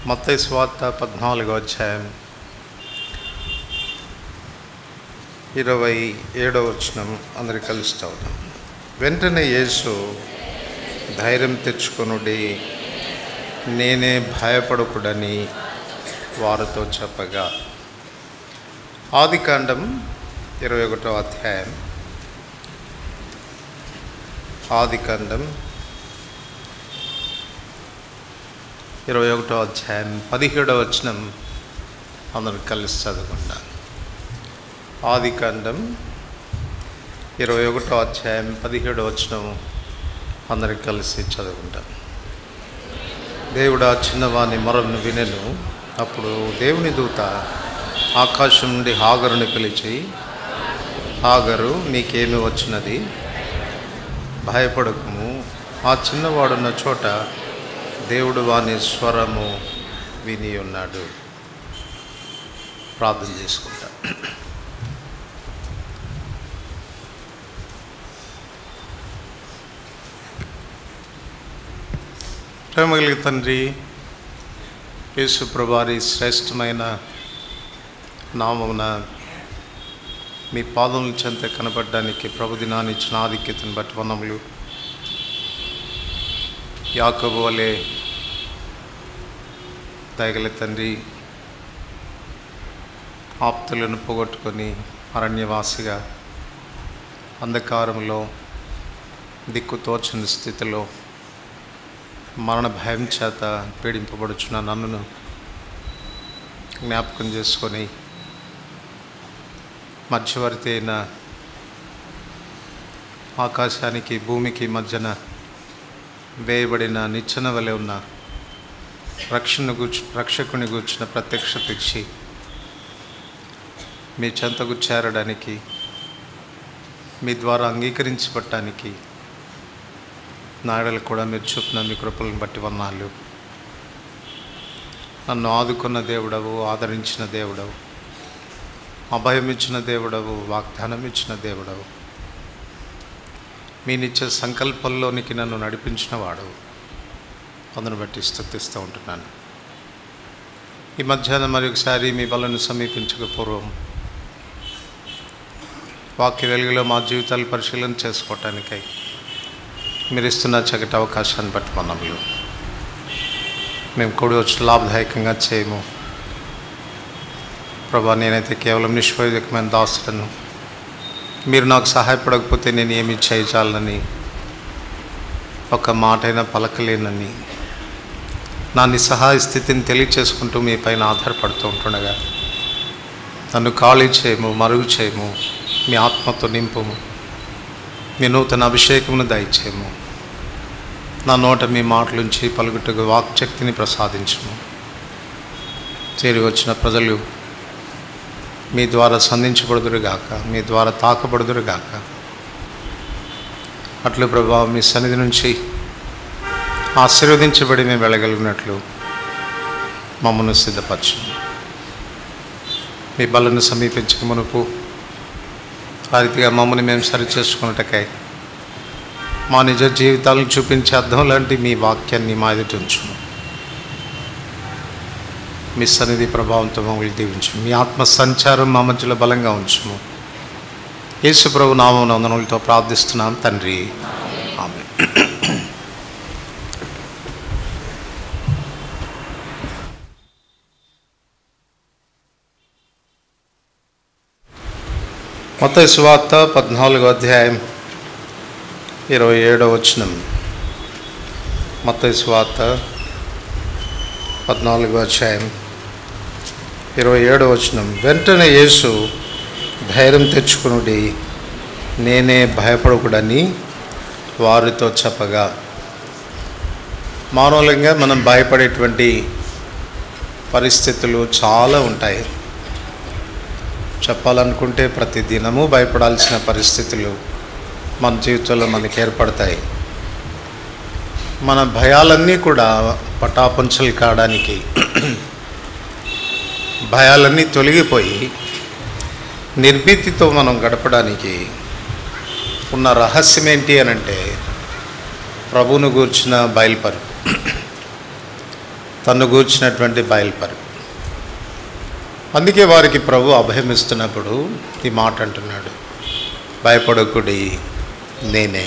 మత్తయి సువార్త 14వ అధ్యాయం 27వ వచనం అందరికి కలిసి చదువుతాం. వెంటనే యేసు ధైర్యం తెచ్చుకొనుడి, నేనే, భయపడకుడని వారితో చెప్పగా. ఆదికాండం 21వ అధ్యాయం, ఆదికాండం 21వ అధ్యాయం 17వ వచనం అందరికి కలిసి చదువుకుంటాం. ఆదికాండం 21వ అధ్యాయం 17వ వచనం అందరికి కలిసి చదువుకుంటాం. దేవుడు ఆ చిన్నవాని మొరను వినెను. అప్పుడు దేవుని దూత ఆకాశం నుండి హాగరుని పిలిచి, హాగరు, నీకేమి వచ్చినది? భయపడకుము. ఆ చిన్నవాడున్న చోట దేవుడు వాని స్వరము విని ఉన్నాడు. ప్రార్థన చేసుకుంటా. ప్రేమగలిగిన తండ్రి, యేసు ప్రభువారి శ్రేష్టమైన నామమున మీ పాదముల చెంత కనపడడానికి ప్రభు దినాన్ని ఇచ్చిన ఆధిక్యతను బట్టి వందములు. యాకోబు వలె దయగల తండ్రి, ఆప్తులను పోగొట్టుకొని అరణ్యవాసిగా అంధకారంలో దిక్కుతోచని స్థితిలో మరణ భయం చేత పీడింపబడుచున్న నన్ను జ్ఞాపకం చేసుకొని మధ్యవర్తి అయిన ఆకాశానికి భూమికి మధ్యన వేయబడిన నిచ్చెన వలె ఉన్న రక్షకుని గూర్చిన ప్రత్యక్షత ఇచ్చి మీ చెంతకు చేరడానికి, మీ ద్వారా అంగీకరించబడటానికి నాడలు కూడా మీరు చూపిన మీ కృపలను బట్టి వందనాలు. నన్ను ఆదుకున్న దేవుడవు, ఆదరించిన దేవుడవు, అభయం ఇచ్చిన దేవుడవు, వాగ్దానం ఇచ్చిన దేవుడవు, మీ నిత్య సంకల్పంలోనికి నన్ను నడిపించిన వాడవు. అందును బట్టి స్తుతిస్తూ ఉంటున్నాను. ఈ మధ్యాహ్నం మరొకసారి మీ బలను సమీపించక పూర్వం వాక్య వెలుగులో మా జీవితాలు పరిశీలన చేసుకోవటానికై మీరు ఇస్తున్న చక్కటి అవకాశాన్ని బట్టి వందనాలు. మేము కూడి వచ్చి లాభదాయకంగా చేయము ప్రభా. నేనైతే కేవలం నిష్ప్రయోజకమైన దాసులను, మీరు నాకు సహాయపడకపోతే నేను ఏమి చేయచాలని, ఒక మాటైనా పలకలేనని నా నిస్సహాయ స్థితిని తెలియచేసుకుంటూ మీ పైన ఆధారపడుతూ ఉంటుండగా నన్ను ఖాళీ చేయము, మరుగు చేయము, మీ ఆత్మతో నింపుము, మీ నూతన అభిషేకమును దయచేయము. నా నోట మీ మాటలుంచి పలుకుటకు వాక్శక్తిని ప్రసాదించము. చేరి వచ్చిన ప్రజలు మీ ద్వారా సంధించబడుదురుగాక, మీ ద్వారా తాకబడుదురుగాక. అట్లు ప్రభావం మీ సన్నిధి నుంచి ఆశీర్వదించబడి మేము వెళ్ళగలిగినట్లు మమ్మల్ని సిద్ధపరచు. మీ బలను సమీపించక మునుపు ఆ రీతిగా మమ్మల్ని మేము సరిచేసుకున్నటకై మా నిజ జీవితాలను చూపించే అర్థం లాంటి మీ వాక్యాన్ని మా ఎదుట ఉంచుము. మీ సన్నిధి ప్రభావంతో మమ్మల్ని దీవించు. మీ ఆత్మ సంచారం మా మధ్యలో బలంగా ఉంచుము. యేసు ప్రభు నామమున వందనములతో ప్రార్థిస్తున్నాం తండ్రి, ఆమేన్. మత్తయి సువార్త 14వ అధ్యాయం 27వ వచనం. మత్తయి సువార్త 14వ అధ్యాయం 27వ వచనం. వెంటనే యేసు ధైర్యం తెచ్చుకొనుడి, నేనే, భయపడకుడని వారితో చెప్పగా. మానవులంగా మనం భయపడేటువంటి పరిస్థితులు చాలా ఉంటాయి. చెప్పాలనుకుంటే ప్రతి దినము భయపడాల్సిన పరిస్థితులు మన జీవితంలో మనకి ఏర్పడతాయి. మన భయాలన్నీ కూడా పటాపంచలు కావడానికి, భయాలన్నీ తొలగిపోయి నిర్భీతితో మనం గడపడానికి ఉన్న రహస్యం ఏంటి అనంటే ప్రభువును గూర్చిన బయలుపరుపు. తను గూర్చినటువంటి బయలుపరుపు. అందుకే వారికి ప్రభు అభయమిస్తున్నప్పుడు ఈ మాట అంటున్నాడు, భయపడకుడి, నేనే,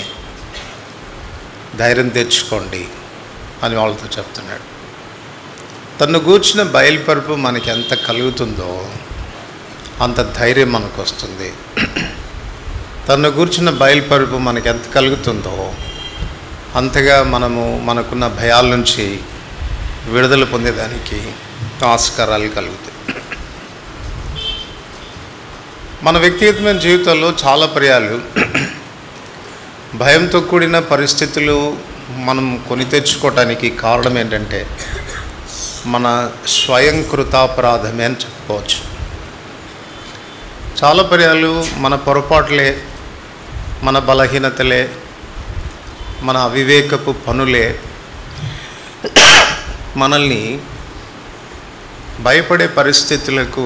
ధైర్యం తెచ్చుకోండి అని వాళ్ళతో చెప్తున్నాడు. తను గూర్చిన బయలుపరుపు మనకి ఎంత కలుగుతుందో అంత ధైర్యం మనకు వస్తుంది. తను గూర్చిన బయలుపరుపు మనకి ఎంత కలుగుతుందో అంతగా మనకున్న భయాల నుంచి విడుదల పొందేదానికి ఆస్కారాలు కలుగుతాయి. మన వ్యక్తిగతమైన జీవితంలో చాలా పర్యాలు భయంతో కూడిన పరిస్థితులు మనం కొని తెచ్చుకోవటానికి కారణం ఏంటంటే మన స్వయంకృతాపరాధమే అని చెప్పుకోవచ్చు. చాలా పర్యాలు మన పొరపాట్లే, మన బలహీనతలే, మన అవివేకపు పనులే మనల్ని భయపడే పరిస్థితులకు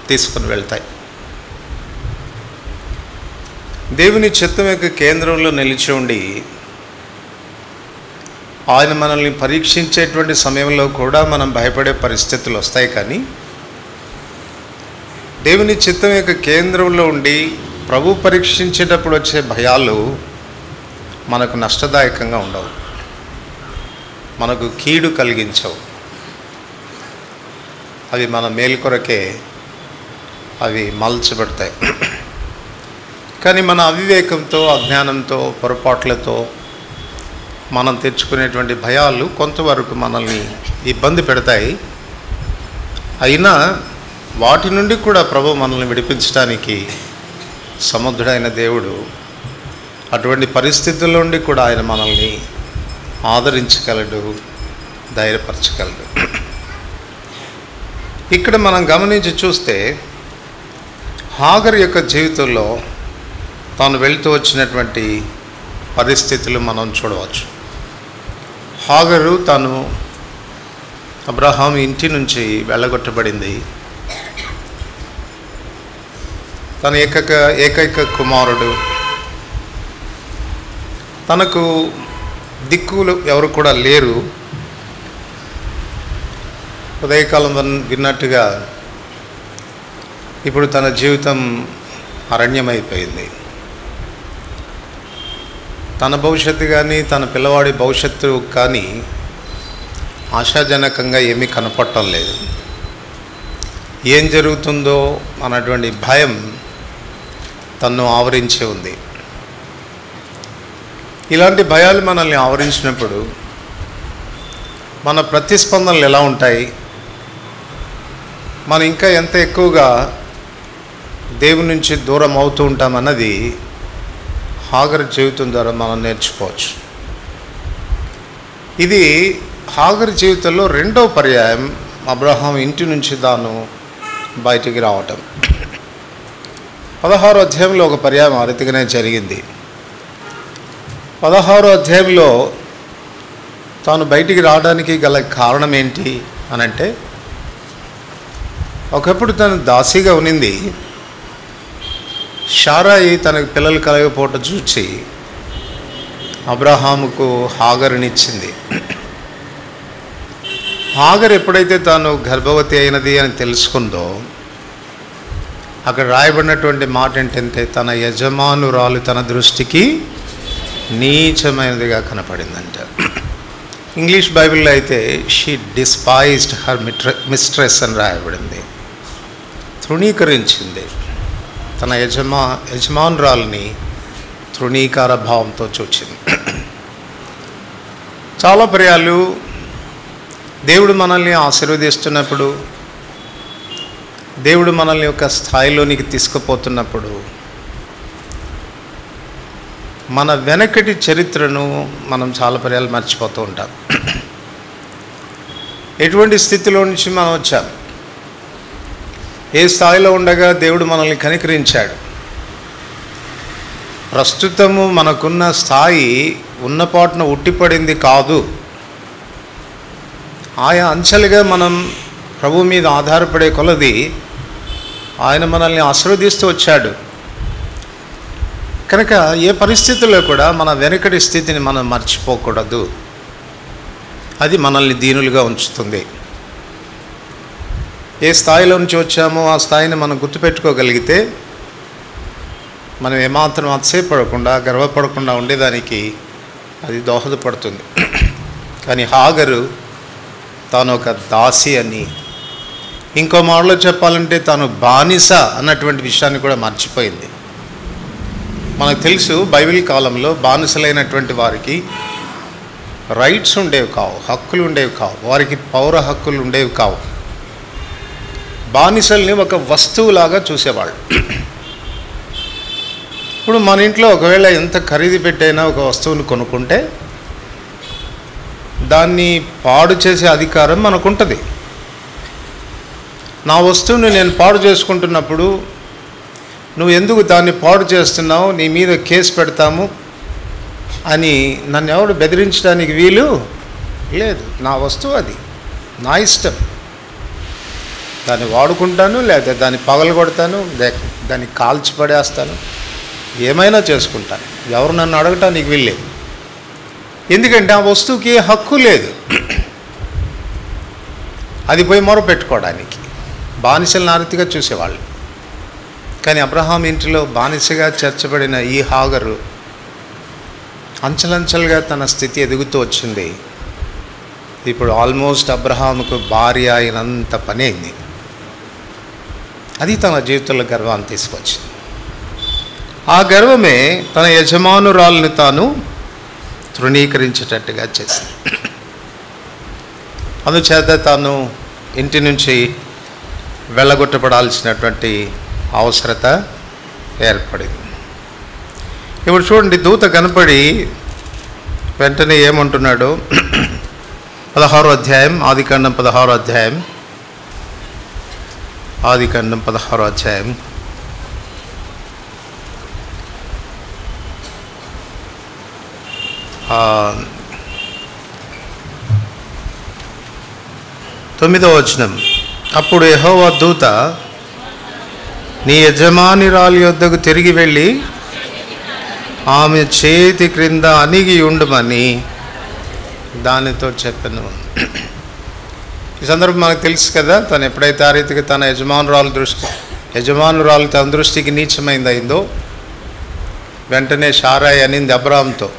తీసుకుని వెళ్తాయి. దేవుని చిత్తం యొక్క కేంద్రంలో నిలిచి ఉండి ఆయన మనల్ని పరీక్షించేటువంటి సమయంలో కూడా మనం భయపడే పరిస్థితులు వస్తాయి. కానీ దేవుని చిత్తం యొక్క కేంద్రంలో ఉండి ప్రభు పరీక్షించేటప్పుడు వచ్చే భయాలు మనకు నష్టదాయకంగా ఉండవు, మనకు కీడు కలిగించవు. అవి మన మేలు కొరకే అవి మలచబడతాయి. కానీ మన అవివేకంతో, అజ్ఞానంతో, పొరపాట్లతో మనం తెచ్చుకునేటువంటి భయాలు కొంతవరకు మనల్ని ఇబ్బంది పెడతాయి. అయినా వాటి నుండి కూడా ప్రభు మనల్ని విడిపించడానికి సమర్థుడైన దేవుడు. అటువంటి పరిస్థితుల నుండి కూడా ఆయన మనల్ని ఆదరించగలడు, ధైర్యపరచగలడు. ఇక్కడ మనం గమనించి చూస్తే హాగరు యొక్క జీవితంలో తాను వెళ్తూ వచ్చినటువంటి పరిస్థితులు మనం చూడవచ్చు. హాగరు తాను అబ్రహాం ఇంటి నుంచి వెళ్ళగొట్టబడింది. తన ఏకైక కుమారుడు, తనకు దిక్కులు ఎవరు కూడా లేరు. ఉదయకాలం విన్నట్టుగా ఇప్పుడు తన జీవితం అరణ్యమైపోయింది. తన భవిష్యత్తు కానీ తన పిల్లవాడి భవిష్యత్తు కానీ ఆశాజనకంగా ఏమీ కనపడటం లేదు. ఏం జరుగుతుందో అన్నటువంటి భయం తన్ను ఆవరించి ఉంది. ఇలాంటి భయాలు మనల్ని ఆవరించినప్పుడు మన ప్రతిస్పందనలు ఎలా ఉంటాయి, మనం ఇంకా ఎంత ఎక్కువగా దేవుని నుంచి దూరం అవుతూ ఉంటామన్నది హాగరు జీవితం ద్వారా మనం నేర్చుకోవచ్చు. ఇది హాగరు జీవితంలో రెండవ పర్యాయం అబ్రహాం ఇంటి నుంచి తాను బయటికి రావటం. 16వ అధ్యాయంలో ఒక పర్యాయం ఆ రీతిగానే జరిగింది. 16వ అధ్యాయంలో తాను బయటికి రావడానికి గల కారణం ఏంటి అనంటే, ఒకప్పుడు తను దాసిగా ఉన్నింది. షారాయి తనకు పిల్లలు కలగపోవటం చూచి అబ్రహాముకు హాగరునిచ్చింది. హాగరు ఎప్పుడైతే తాను గర్భవతి అయినది అని తెలుసుకుందో, అక్కడ రాయబడినటువంటి మాట ఏంటంటే, తన యజమానురాలు తన దృష్టికి నీచమైనదిగా కనపడిందంట. ఇంగ్లీష్ బైబిల్లో అయితే షీ డిస్పైజ్డ్ హర్ మిస్ట్రెస్ అని రాయబడింది. తృణీకరించింది, తన యజమానురాలని తృణీకార భావంతో చూచింది. చాలా పర్యాలు దేవుడు మనల్ని ఆశీర్వదిస్తున్నప్పుడు, దేవుడు మనల్ని ఒక స్థాయిలోనికి తీసుకుపోతున్నప్పుడు మన వెనకటి చరిత్రను మనం చాలా పర్యాలు మర్చిపోతూ ఉంటాం. ఎటువంటి స్థితిలో నుంచి మనం వచ్చాం, ఏ స్థాయిలో ఉండగా దేవుడు మనల్ని కనికరించాడు. ప్రస్తుతము మనకున్న స్థాయి ఉన్నపాటున ఉట్టిపడింది కాదు. ఆయా అంచెలుగా మనం ప్రభు మీద ఆధారపడే కొలది ఆయన మనల్ని ఆశీర్వదిస్తూ వచ్చాడు. కనుక ఏ పరిస్థితుల్లో కూడా మన వెనకటి స్థితిని మనం మర్చిపోకూడదు. అది మనల్ని దీనులుగా ఉంచుతుంది. ఏ స్థాయిలో నుంచి వచ్చామో ఆ స్థాయిని మనం గుర్తుపెట్టుకోగలిగితే మనం ఏమాత్రం అతిశయపడకుండా గర్వపడకుండా ఉండేదానికి అది దోహదపడుతుంది. కానీ హాగరు తాను ఒక దాసి అని, ఇంకో మాటలో చెప్పాలంటే తాను బానిస అన్నటువంటి విషయాన్ని కూడా మర్చిపోయింది. మనకు తెలుసు బైబిల్ కాలంలో బానిసలైనటువంటి వారికి రైట్స్ ఉండేవి కావు, హక్కులు ఉండేవి కావు, వారికి పౌర హక్కులు ఉండేవి కావు. బానిసల్ని ఒక వస్తువులాగా చూసేవాళ్ళు. ఇప్పుడు మన ఇంట్లో ఒకవేళ ఎంత ఖరీదు పెట్టైనా ఒక వస్తువును కొనుక్కుంటే దాన్ని పాడు చేసే అధికారం మనకుంటుంది. నా వస్తువుని నేను పాడు చేసుకుంటున్నప్పుడు నువ్వు ఎందుకు దాన్ని పాడు చేస్తున్నావు, నీ మీద కేసు పెడతాము అని నన్ను ఎవడు బెదిరించడానికి వీలు లేదు. నా వస్తువు అది, నా ఇష్టం. దాన్ని వాడుకుంటాను, లేదా దాన్ని పగలగొడతాను, దాన్ని కాల్చి పడేస్తాను, ఏమైనా చేసుకుంటాను. ఎవరు నన్ను అడగటానికి వీల్లేదు. ఎందుకంటే ఆ వస్తువుకి ఏ హక్కు లేదు. అది పోయి మొర పెట్టుకోవడానికి బానిసలను ఆర్తిగా చూసేవాళ్ళు. కానీ అబ్రహాం ఇంటిలో బానిసగా చేర్చబడిన ఈ హాగరు అంచెలంచెలుగా తన స్థితి ఎదుగుతూ వచ్చింది. ఇప్పుడు ఆల్మోస్ట్ అబ్రహాముకు భార్య అయినంత పని అయింది. అది తన జీవితంలో గర్వాన్ని తీసుకొచ్చింది. ఆ గర్వమే తన యజమానురాలను తాను తృణీకరించేటట్టుగా చేసింది. అందుచేత తాను ఇంటి నుంచి వెళ్ళగొట్టబడాల్సినటువంటి అవసరత ఏర్పడింది. ఇప్పుడు చూడండి, దూత కనపడి వెంటనే ఏమంటున్నాడు? 16వ అధ్యాయం, ఆదికాండం 16వ అధ్యాయం, ఆదికాండం 16వ అధ్యాయం 9వ వచనం. అప్పుడు యెహోవా దూత, నీ యజమానిరాలి యొద్దకు తిరిగి వెళ్ళి ఆమె చేతి క్రింద అణిగి ఉండుమని దానితో చెప్పాను. ఈ సందర్భం మనకు తెలుసు కదా, తను ఎప్పుడైతే ఆ రీతికి తన యజమానురాలు తన దృష్టికి నీచమైందో వెంటనే షారాయి అనింది అబ్రాహాంతో,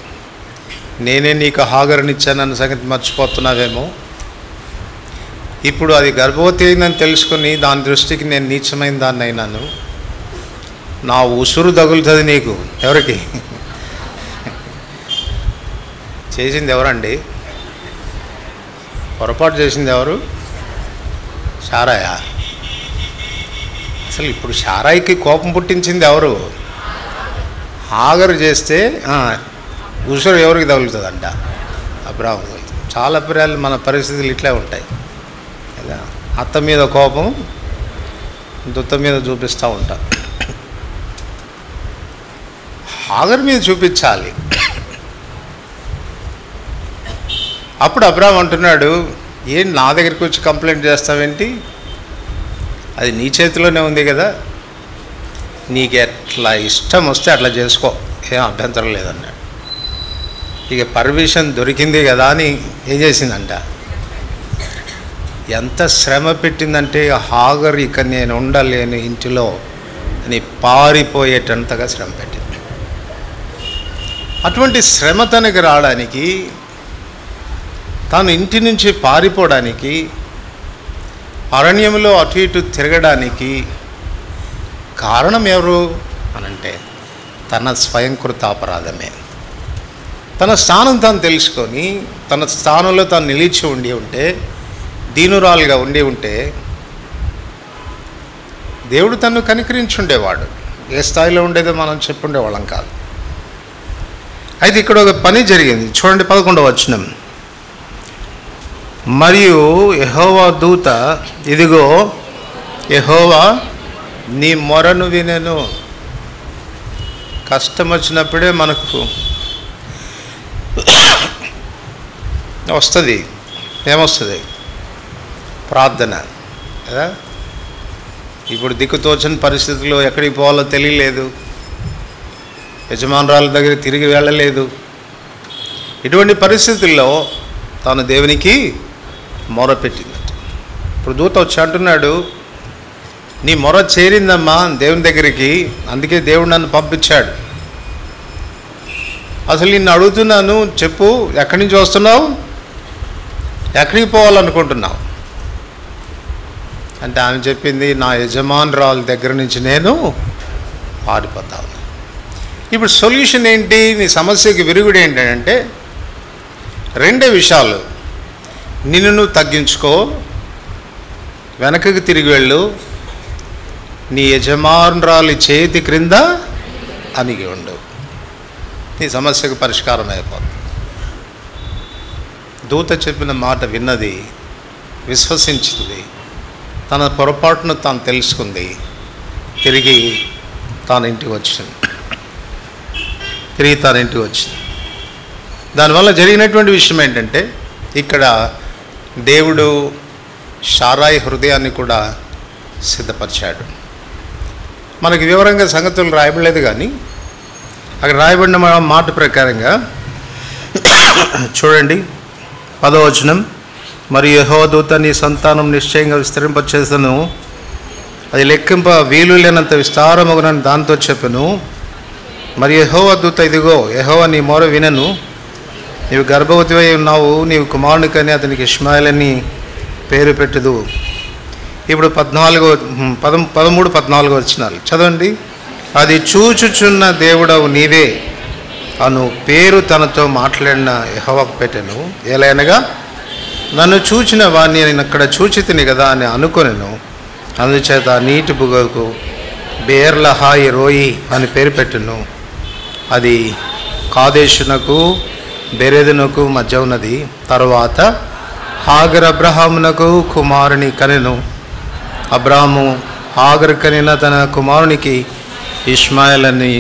నేనే నీకు హాగరునిచ్చానన్న సంగతి మర్చిపోతున్నావేమో. ఇప్పుడు అది గర్భవతి అయిందని తెలుసుకుని దాని దృష్టికి నేను నీచమైన దాన్ని అయినాను, నా ఉసురు తగులుతుంది నీకు. ఎవరికి చేసింది ఎవరండి? పొరపాటు చేసింది ఎవరు? షారాయా? అసలు ఇప్పుడు షారాయికి కోపం పుట్టించింది ఎవరు? హాగరు చేస్తే ఉసురు ఎవరికి తగులుతుందంట? అబ్రాహాం తగులుతుంది. చాలా ప్రియాలు మన పరిస్థితులు ఇట్లే ఉంటాయి కదా. అత్త మీద కోపం దుత్త మీద చూపిస్తూ ఉంటాం. హాగరు మీద చూపించాలి. అప్పుడు అబ్రాహాం అంటున్నాడు, ఏం నా దగ్గరికి వచ్చి కంప్లైంట్ చేస్తావేంటి? అది నీ చేతిలోనే ఉంది కదా, నీకు ఎట్లా ఇష్టం వస్తే అట్లా చేసుకో, ఏం అభ్యంతరం లేదన్నాడు. ఇక పర్మిషన్ దొరికింది కదా అని ఏం చేసిందంట, ఎంత శ్రమ పెట్టిందంటే హాగర్ ఇక నేను ఉండలేను ఇంటిలో అని పారిపోయేటంతగా శ్రమ పెట్టింది. అటువంటి శ్రమ తనకి రావడానికి, తాను ఇంటి నుంచి పారిపోవడానికి, అరణ్యంలో అటు ఇటు తిరగడానికి కారణం ఎవరు అనంటే తన స్వయంకృత అపరాధమే. తన స్థానం తాను తెలుసుకొని తన స్థానంలో తాను నిలిచి ఉంటే, దీనురాలుగా ఉంటే దేవుడు తను కనికరించుండేవాడు. ఏ స్థాయిలో ఉండేదో మనం చెప్పుండేవాళ్ళం కాదు. అయితే ఇక్కడ ఒక పని జరిగింది చూడండి, 11వ వచనం. మరియు యెహోవా దూత, ఇదిగో యెహోవా నీ మొరను వినెను. కష్టం వచ్చినప్పుడే మనకు వస్తుంది. ఏమొస్తుంది? ప్రార్థన కదా. ఇప్పుడు దిక్కుతోచని పరిస్థితుల్లో ఎక్కడికి పోవాలో తెలియలేదు, యజమానురాల దగ్గర తిరిగి వెళ్ళలేదు. ఇటువంటి పరిస్థితుల్లో తాను దేవునికి మొరపెట్టిందట. ఇప్పుడు దూత వచ్చి అంటున్నాడు, నీ మొర చేరిందమ్మా దేవుని దగ్గరికి, అందుకే దేవుడు నన్ను పంపించాడు. అసలు నిన్ను అడుగుతున్నాను, చెప్పు, ఎక్కడి నుంచి వస్తున్నావు, ఎక్కడికి పోవాలనుకుంటున్నావు అంటే ఆమె చెప్పింది, నా యజమానురాలు దగ్గర నుంచి నేను పారిపోతాను. ఇప్పుడు సొల్యూషన్ ఏంటి, నీ సమస్యకి విరుగుడు ఏంటంటే రెండే విషయాలు. నిన్ను నువ్వు తగ్గించుకో, వెనకకి తిరిగి వెళ్ళు, నీ యజమానురాలి చేతి క్రింద అణిగి ఉండు, నీ సమస్యకు పరిష్కారం అయిపోతుంది. దూత చెప్పిన మాట విన్నది, విశ్వసించింది, తన పొరపాటును తాను తెలుసుకుంది, తిరిగి తాను ఇంటికి వచ్చింది. దానివల్ల జరిగినటువంటి విషయం ఏంటంటే, ఇక్కడ దేవుడు షారాయి హృదయాన్ని కూడా సిద్ధపరిచాడు. మనకి వివరంగా సంగతులు రాయబడలేదు, కానీ అక్కడ రాయబడిన మాట ప్రకారంగా చూడండి, 10వ వచనం, మరియు యెహోవా దూత నీ సంతానం నిశ్చయంగా విస్తరింపచేసెను, అది లెక్కింప వీలు లేనంత విస్తారమగునని దాంతో చెప్పెను. మరియు యెహోవా దూత, ఇదిగో యెహోవా నీ మొర వినను, నీవు గర్భవతివై ఉన్నావు, నీవు కుమారునికని అతనికి ఇష్మాయేల్ అని పేరు పెట్టుదు. ఇప్పుడు 13-14 వచనాలు చదవండి. అది చూచుచున్న దేవుడవు నీవే అను పేరు తనతో మాట్లాడిన యెహోవాకు పెట్టెను. ఎలాగనగా, నన్ను చూచిన వాడిని నేను అక్కడ చూచితిని కదా అని అనుకొనెను. అందుచేత నీటి బుగకు బేర్లహాయి రోయి అని పేరు పెట్టెను. అది కాదేశునకు బెరెదునకు మధ్య ఉన్నది. తరువాత హాగర్ అబ్రహామునకు కుమారుని కనెను. అబ్రాహాము హాగర్ కనిన తన కుమారునికి ఇష్మాయేల్ అని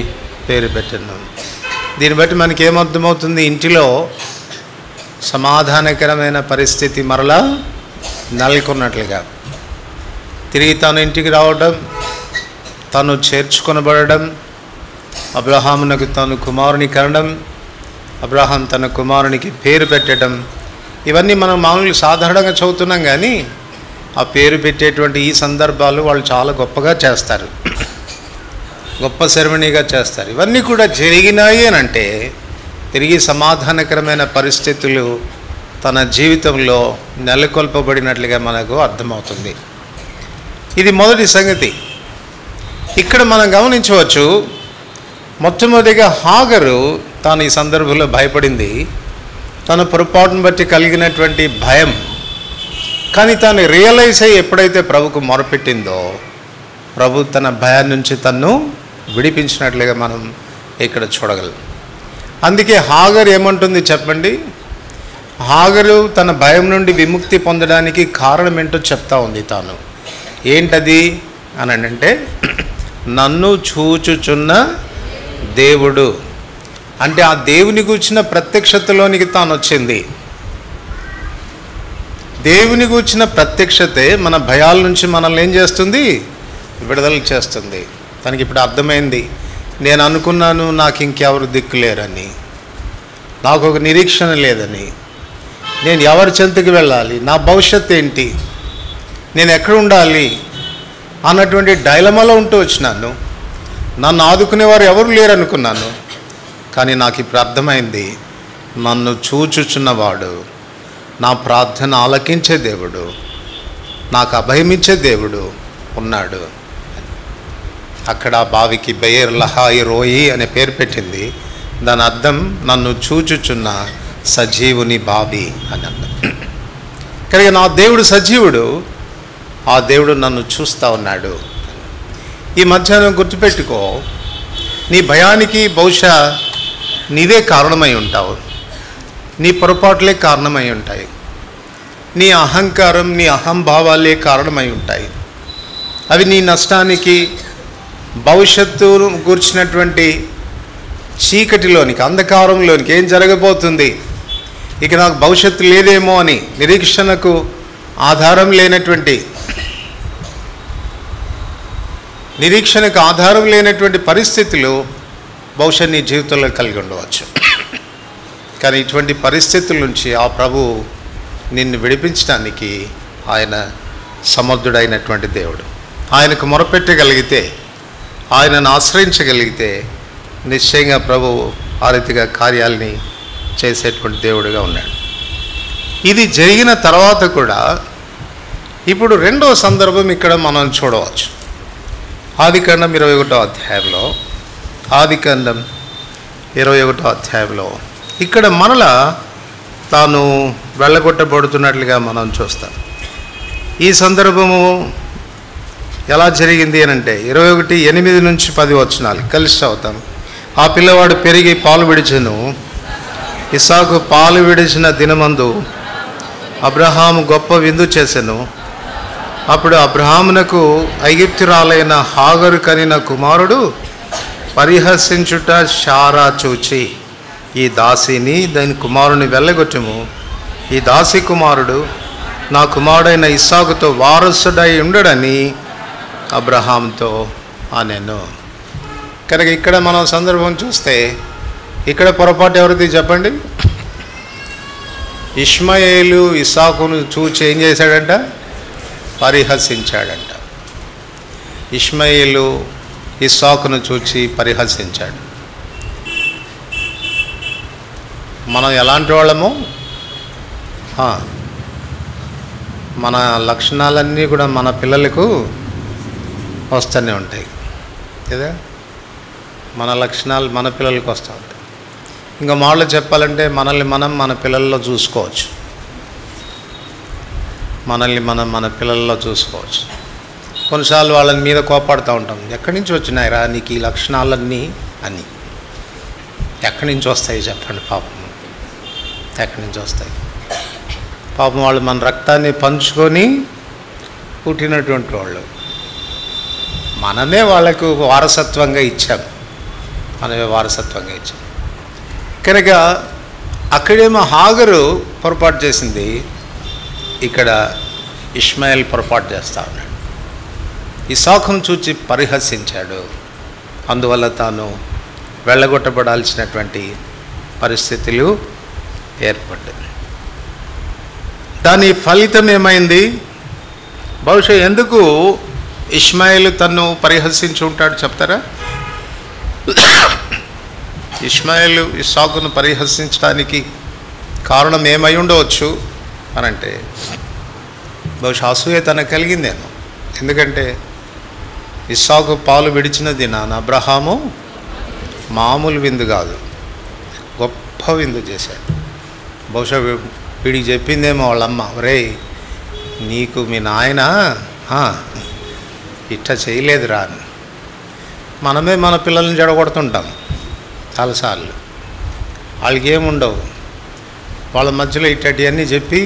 పేరు పెట్టెను. దీన్ని బట్టి మనకి ఏమర్థమవుతుంది, ఇంటిలో సమాధానకరమైన పరిస్థితి మరలా నెలకొన్నట్లుగా, తిరిగి తాను ఇంటికి రావడం, తను చేర్చుకొనబడడం, అబ్రహామునకు తను కుమారుని కనడం, అబ్రహాం తన కుమారునికి పేరు పెట్టడం, ఇవన్నీ మనం మామూలుగా సాధారణంగా చదువుతున్నాం. కానీ ఆ పేరు పెట్టేటువంటి ఈ సందర్భాలు వాళ్ళు చాలా గొప్పగా చేస్తారు, గొప్ప సెరమనీగా చేస్తారు. ఇవన్నీ కూడా జరిగినాయి అని అంటే తిరిగి సమాధానకరమైన పరిస్థితులు తన జీవితంలో నెలకొల్పబడినట్లుగా మనకు అర్థమవుతుంది. ఇది మొదటి సంగతి. ఇక్కడ మనం గమనించవచ్చు, మొట్టమొదటిగా హాగరు తాను ఈ సందర్భంలో భయపడింది, తన పొరపాటును బట్టి కలిగినటువంటి భయం. కానీ తాను రియలైజ్ అయ్యి ఎప్పుడైతే ప్రభుకు మొరపెట్టిందో, ప్రభు తన భయం నుంచి తన్ను విడిపించినట్లుగా మనం ఇక్కడ చూడగలం. అందుకే హాగరు ఏమంటుంది చెప్పండి, హాగరు తన భయం నుండి విముక్తి పొందడానికి కారణం ఏంటో చెప్తా ఉంది. తాను ఏంటది అని అంటే, నన్ను చూచుచున్న దేవుడు అంటే ఆ దేవుని గూర్చిన ప్రత్యక్షతలోనికి తాను వచ్చింది. దేవుని గూర్చిన ప్రత్యక్షతే మన భయాల నుంచి మనల్ని ఏం చేస్తుంది, విడుదల చేస్తుంది. తనకి ఇప్పుడు అర్థమైంది, నేను అనుకున్నాను నాకు ఇంకెవరు దిక్కులేరని, నాకు ఒక నిరీక్షణ లేదని, నేను ఎవరి చెంతకి వెళ్ళాలి, నా భవిష్యత్తు ఏంటి, నేను ఎక్కడ ఉండాలి అన్నటువంటి డైలమాలో ఉంటూ వచ్చినాను. నన్ను ఆదుకునేవారు ఎవరు లేరనుకున్నాను. కానీ నాకు ఇప్పుడు అర్థమైంది, నన్ను చూచుచున్నవాడు, నా ప్రార్థన ఆలకించే దేవుడు, నాకు అభయమిచ్చే దేవుడు ఉన్నాడు. అక్కడ బావికి బెయర్ లహాయి రోయి అనే పేరు పెట్టింది. దాని అర్థం నన్ను చూచుచున్న సజీవుని బావి అని అర్థం. కనుక నా దేవుడు సజీవుడు, ఆ దేవుడు నన్ను చూస్తూ ఉన్నాడు. ఈ మధ్యాహ్నం గుర్తుపెట్టుకో, నీ భయానికి బహుశా నీవే కారణమై ఉంటావు, నీ పొరపాట్లే కారణమై ఉంటాయి, నీ అహంకారం నీ అహంభావాలే కారణమై ఉంటాయి. అవి నీ నష్టానికి, భవిష్యత్తు కూర్చున్నటువంటి చీకటిలోనికి, అంధకారంలోనికి, ఏం జరగబోతుంది, ఇక నాకు భవిష్యత్తు లేదేమో అని నిరీక్షణకు ఆధారం లేనటువంటి పరిస్థితులు బహుశా నీ జీవితంలో కలిగి ఉండవచ్చు. కానీ ఇటువంటి పరిస్థితుల నుంచి ఆ ప్రభు నిన్ను విడిపించడానికి ఆయన సమర్థుడైనటువంటి దేవుడు. ఆయనకు మొరపెట్టగలిగితే, ఆయనను ఆశ్రయించగలిగితే నిశ్చయంగా ప్రభువు ఆ రీతిగా కార్యాలని చేసేటువంటి దేవుడిగా ఉన్నాడు. ఇది జరిగిన తర్వాత కూడా ఇప్పుడు రెండో సందర్భం ఇక్కడ మనం చూడవచ్చు. ఆదికాండం 21వ అధ్యాయంలో, ఆదికాండం 21వ అధ్యాయంలో ఇక్కడ మరలా తాను వెళ్ళగొట్టబడుతున్నట్లుగా మనం చూస్తాం. ఈ సందర్భము ఎలా జరిగింది అని అంటే 21:8-10 వచనాలు కలిసి చదువుతాం. ఆ పిల్లవాడు పెరిగి పాలు విడిచెను. ఇస్సాకు పాలు విడిచిన దినమందు అబ్రహాము గొప్ప విందు చేసెను. అప్పుడు అబ్రహామునకు ఐగుప్తురాలైన హాగరు కనిన కుమారుడు పరిహసించుట శారా చూచి, ఈ దాసిని దాని కుమారుని వెళ్ళగొట్టుము. ఈ దాసి కుమారుడు నా కుమారుడైన ఇస్సాకుతో వారసుడై ఉండడని అబ్రహాంతో అనెను. కనుక ఇక్కడ మనం సందర్భం చూస్తే ఇక్కడ పొరపాటు ఎవరిది చెప్పండి? ఇష్మాయేలు ఇస్సాకును చూచి ఏం చేశాడంట? పరిహసించాడంట. ఇష్మాయేలు ఇస్సాకును చూచి పరిహసించాడు. మనం ఎలాంటి వాళ్ళము? మన లక్షణాలన్నీ కూడా మన పిల్లలకు వస్తూనే ఉంటాయి కదా. మన లక్షణాలు మన పిల్లలకు వస్తూ ఉంటాయి. ఇంకా మాటలు చెప్పాలంటే మనల్ని మనం మన పిల్లల్లో చూసుకోవచ్చు. మనల్ని మనం మన పిల్లల్లో చూసుకోవచ్చు. కొన్నిసార్లు వాళ్ళని మీద కోపాడుతూ ఉంటాం. ఎక్కడి నుంచి వచ్చినాయిరా నీకు ఈ లక్షణాలన్నీ అని. ఎక్కడి నుంచి వస్తాయి చెప్పండి? పాపం ఎక్కడి నుంచి వస్తాయి? పాపం వాళ్ళు మన రక్తాన్ని పంచుకొని పుట్టినటువంటి వాళ్ళు. మనమే వాళ్ళకు వారసత్వంగా ఇచ్చాం. మనమే వారసత్వంగా ఇచ్చాం. కనుక అక్కడేమో హాగరు పొరపాటు చేసింది, ఇక్కడ ఇష్మాయేల్ పొరపాటు చేస్తూ ఉన్నాడు. ఇస్సాకును చూచి పరిహసించాడు. అందువల్ల తాను వెళ్ళగొట్టబడాల్సినటువంటి పరిస్థితులు ఏర్పడ్డాయి. దాని ఫలితం ఏమైంది? బహుశా ఎందుకు ఇష్మాయేలు తను పరిహసించి ఉంటాడు చెప్తారా? ఇష్మాయేలు ఇస్సాకును పరిహసించడానికి కారణం ఏమై ఉండవచ్చు అని అంటే, బహుశా అసూయ తనకు కలిగిందేమో. ఎందుకంటే ఇస్సాకు పాలు విడిచిన దినాన అబ్రహాము మామూలు విందు కాదు, గొప్ప విందు చేశాడు. బహుశా వీడికి చెప్పిందేమో వాళ్ళమ్మ, ఒరేయ్ నీకు మీ నాయన ఇట్లా చేయలేదురా అని. మనమే మన పిల్లల్ని జడగొడుతుంటాం చాలాసార్లు. వాళ్ళకి ఏముండవు, వాళ్ళ మధ్యలో ఇట్టటివన్నీ చెప్పి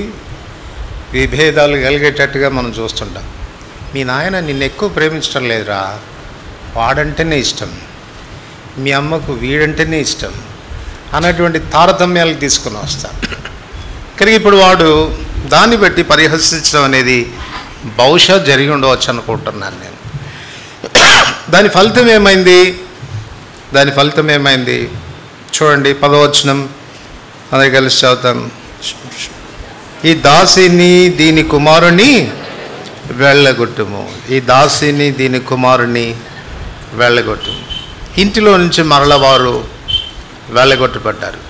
విభేదాలు కలిగేటట్టుగా మనం చూస్తుంటాం. మీ నాయన నిన్ను ఎక్కువ ప్రేమించడం లేదురా, వాడంటేనే ఇష్టం, మీ అమ్మకు వీడంటేనే ఇష్టం అన్నటువంటి తారతమ్యాలు తీసుకుని వస్తాం. కానీ ఇప్పుడు వాడు దాన్ని బట్టి పరిహసించడం అనేది బహుశా జరిగి ఉండవచ్చు అనుకుంటున్నాను నేను. దాని ఫలితం ఏమైంది? దాని ఫలితం ఏమైంది చూడండి. 10వ వచనం అందరికీ కలిసి చదువుతాం. ఈ దాసిని దీని కుమారుని వెళ్ళగొట్టుము. ఈ దాసిని దీని కుమారుని వెళ్ళగొట్టుము. ఇంటిలో నుంచి మరల వారు వెళ్ళగొట్టబడ్డారు.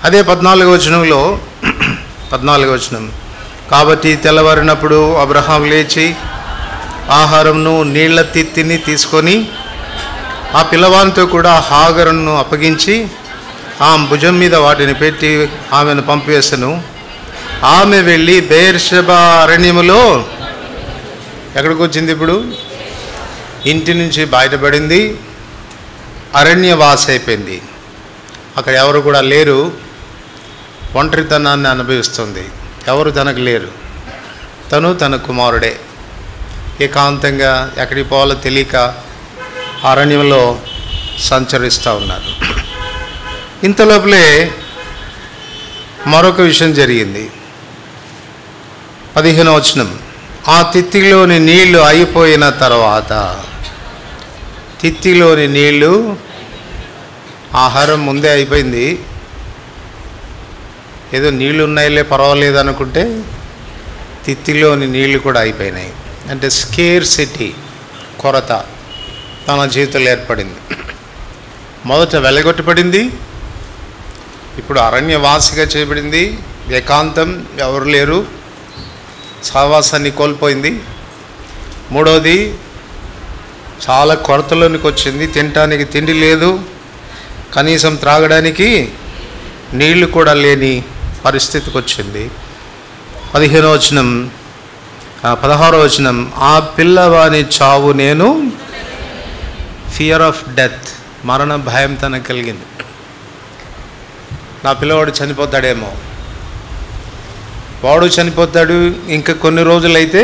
అదే 14వ వచనంలో 14వ వచనం, కాబట్టి తెల్లవారినప్పుడు అబ్రహాం లేచి ఆహారంను నీళ్ల తిత్తిని తీసుకొని ఆ పిల్లవానితో కూడా హాగరును అప్పగించి ఆమె భుజం మీద వాటిని పెట్టి ఆమెను పంపివేసెను. ఆమె వెళ్ళి బెయేర్షెబా అరణ్యములో ఎక్కడికి వచ్చింది? ఇప్పుడు ఇంటి నుంచి బయటపడింది, అరణ్యవాస అయిపోయింది. అక్కడ ఎవరు కూడా లేరు, ఒంటరితనాన్ని అనుభవిస్తుంది. ఎవరు తనకు లేరు, తను తన కుమారుడే ఏకాంతంగా ఎక్కడికి పోవాలో తెలియక అరణ్యంలో సంచరిస్తూ ఉన్నారు. ఇంతలోపలే మరొక విషయం జరిగింది. 15వ వచనం, ఆ తిత్తిలోని నీళ్లు అయిపోయిన తర్వాత, తిత్తిలోని నీళ్లు, ఆహారం ముందే అయిపోయింది, ఏదో నీళ్లు ఉన్నాయిలే పర్వాలేదు అనుకుంటే తిత్తిలోని నీళ్లు కూడా అయిపోయినాయి. అంటే స్కేర్సిటీ, కొరత తన జీవితంలో ఏర్పడింది. మొదట వెలగొట్టబడింది, ఇప్పుడు అరణ్యవాసిగా చేయబడింది. ఏకాంతం, ఎవరు లేరు, సహవాసాన్ని కోల్పోయింది. మూడవది చాలా కొరతలోనికి వచ్చింది. తినటానికి తిండి లేదు, కనీసం త్రాగడానికి నీళ్లు కూడా లేని పరిస్థితికి వచ్చింది. 15వ వచనం 16వ వచనం, ఆ పిల్లవాని చావు నేను ఫియర్ ఆఫ్ డెత్, మరణ భయం తనకు కలిగింది. నా పిల్లవాడు చనిపోతాడేమో, వాడు చనిపోతాడు, ఇంకా కొన్ని రోజులైతే